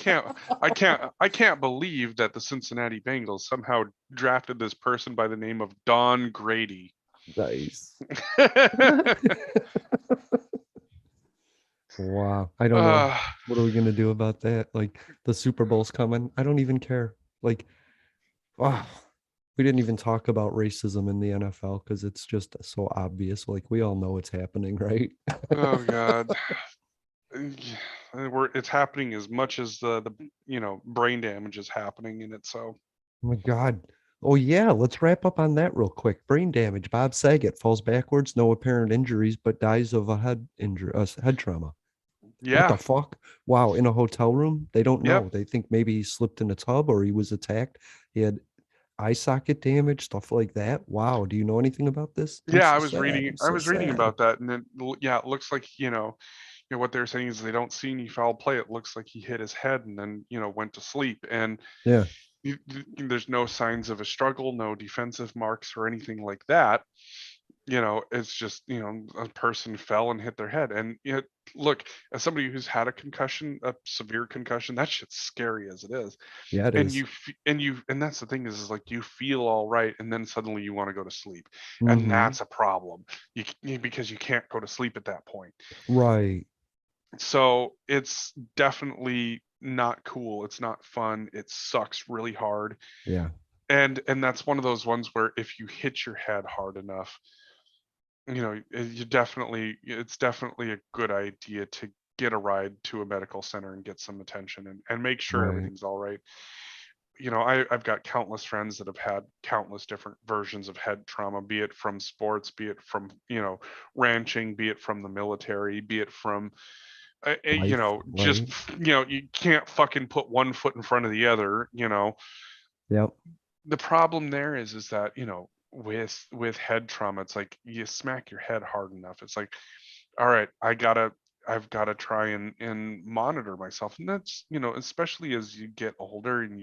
can't believe that the Cincinnati Bengals somehow drafted this person by the name of Don Grady. Nice. Wow. I don't know. uh, What are we gonna do about that? Like the Super Bowl's coming. I don't even care. Like, wow. We didn't even talk about racism in the NFL because it's just so obvious. Like we all know it's happening, right? oh God. It's happening as much as the brain damage is happening in it. So Oh my God. Oh yeah, let's wrap up on that real quick. Brain damage. Bob Saget falls backwards, no apparent injuries, but dies of a head injury, head trauma. What the yeah, fuck? Wow, in a hotel room? They don't yep, know. They think maybe he slipped in a tub or he was attacked. He had eye socket damage, stuff like that. Wow. Do you know anything about this? I'm yeah. so I was sad. reading I'm I so was reading sad. about that, and then yeah, it looks like what they're saying is they don't see any foul play. It looks like he hit his head and then went to sleep, and Yeah. there's no signs of a struggle, no defensive marks or anything like that. It's just a person fell and hit their head. And look, as somebody who's had a concussion, a severe concussion, that shit's scary as it is. Yeah, it And is. and that's the thing is like you feel all right and then suddenly you want to go to sleep, and Mm-hmm. that's a problem. Because you can't go to sleep at that point. Right. So it's definitely not cool, it's not fun, it sucks really hard. Yeah. And that's one of those ones where if you hit your head hard enough, it's definitely a good idea to get a ride to a medical center and get some attention, and make sure Right. everything's all right. I've got countless friends that have had countless different versions of head trauma, be it from sports, be it from ranching, be it from the military, be it from Life. just Right. you can't fucking put one foot in front of the other. Yep. The problem there is that with head trauma, it's like you smack your head hard enough, it's like, all right, I've got to try and monitor myself. And that's especially as you get older and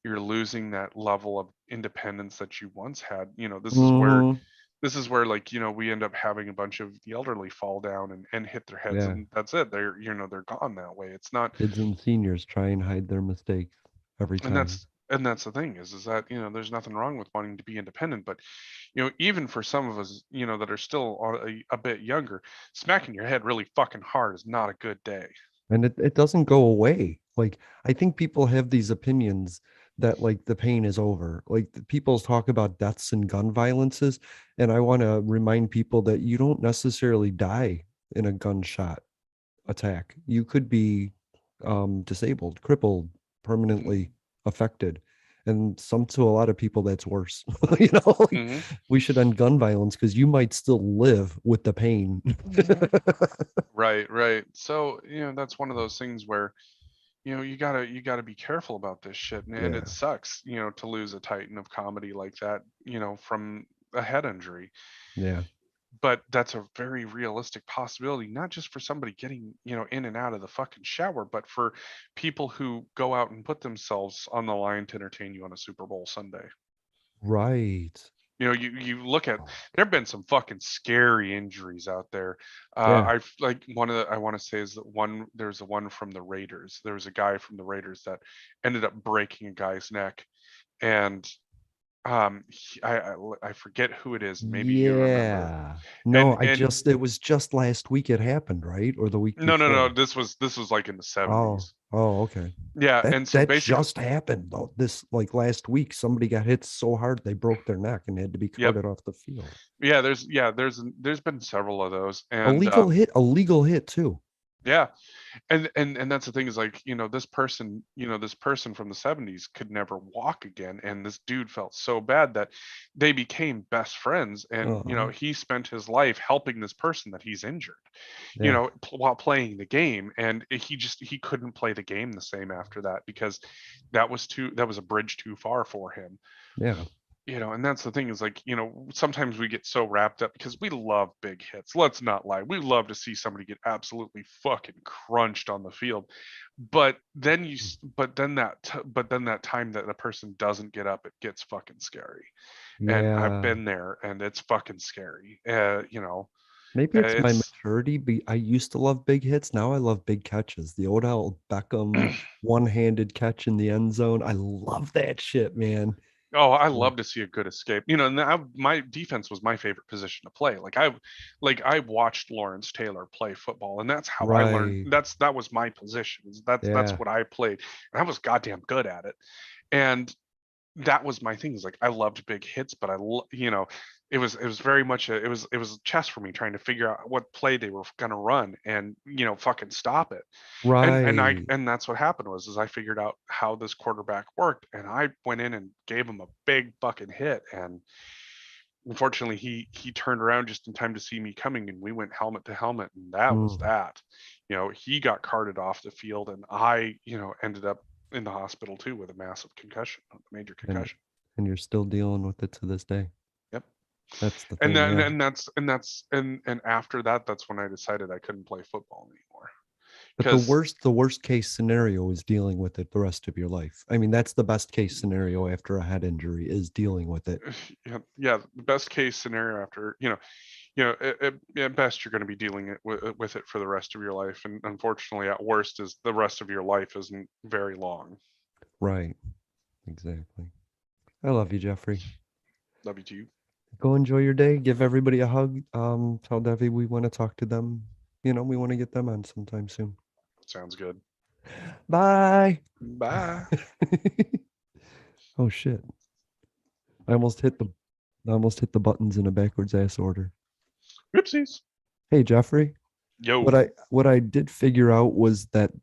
you're losing that level of independence that you once had. Mm-hmm. This is where, like, we end up having a bunch of the elderly fall down and hit their heads, Yeah. and that's it. They're gone that way. It's not. Kids and seniors try and hide their mistakes every And that's time. and that's the thing is that, there's nothing wrong with wanting to be independent, but, even for some of us, that are still a bit younger, smacking your head really fucking hard is not a good day. And it doesn't go away. Like, I think people have these opinions that like the pain is over. Like people talk about deaths and gun violences, and I want to remind people that you don't necessarily die in a gunshot attack. You could be disabled, crippled, permanently affected. And some to a lot of people that's worse. Like, Mm-hmm. we should end gun violence because you might still live with the pain. Right, right. So, that's one of those things where, you gotta be careful about this shit. And it Yeah. sucks, to lose a titan of comedy like that, from a head injury. Yeah. But that's a very realistic possibility, not just for somebody getting, in and out of the fucking shower, but for people who go out and put themselves on the line to entertain you on a Super Bowl Sunday. Right. You look at, there have been some fucking scary injuries out there. Yeah. I've like one of the, I want to say is that one, there's a one from the Raiders. There was a guy from the Raiders that ended up breaking a guy's neck. And I forget who it is. Maybe you remember. Yeah. No, And it was just last week it happened, right? Or the week no, no, no. before. This was like in the Oh, 70s. oh, okay. Yeah, That and so that basically, just happened though. This like last week, somebody got hit so hard they broke their neck and had to be yep, carted off the field. there's been several of those, and A legal hit too. yeah, and that's the thing is like, this person from the 70s could never walk again, and this dude felt so bad that they became best friends, and Uh-huh. he spent his life helping this person that he's injured, Yeah. while playing the game, and he couldn't play the game the same after that because that was a bridge too far for him. Yeah. And that's the thing is like, sometimes we get so wrapped up because we love big hits. Let's not lie. We love to see somebody get absolutely fucking crunched on the field. But then that time that a person doesn't get up, it gets fucking scary. And I've Yeah. been there and it's fucking scary. Maybe it's my It's maturity. I used to love big hits. Now I love big catches. The Odell Beckham one-handed catch in the end zone. I love that shit, man. Oh, I Mm. love to see a good escape. And my defense was my favorite position to play. Like I watched Lawrence Taylor play football, and that's how I learned. Right. That was my position. That's Yeah. what I played, and I was goddamn good at it. And that was my thing. Is like I loved big hits, but it was very much it was chess for me trying to figure out what play they were gonna run and fucking stop it. Right. And that's what happened was is I figured out how this quarterback worked, and I went in and gave him a big fucking hit, and unfortunately he turned around just in time to see me coming, and we went helmet to helmet, and that was Mm. that. He got carted off the field, and I ended up in the hospital too with a massive concussion, a major And concussion. and you're still dealing with it to this day. Yep. That's the And thing, then yeah. and after that, that's when I decided I couldn't play football anymore But because the worst case scenario is dealing with it the rest of your life. I mean, that's the best case scenario after a head injury is dealing with it. yeah, the best case scenario after at best you're going to be dealing with it for the rest of your life, and unfortunately at worst is the rest of your life isn't very long. Right. Exactly. I love you, Jeffrey. Love you too. Go enjoy your day. Give everybody a hug. Tell Devi we want to talk to them. We want to get them on sometime soon. Sounds good. Bye. Bye. Oh shit. I almost hit the I almost hit the buttons in a backwards ass order. Oopsies. Hey Jeffrey, Yo. what I did figure out was that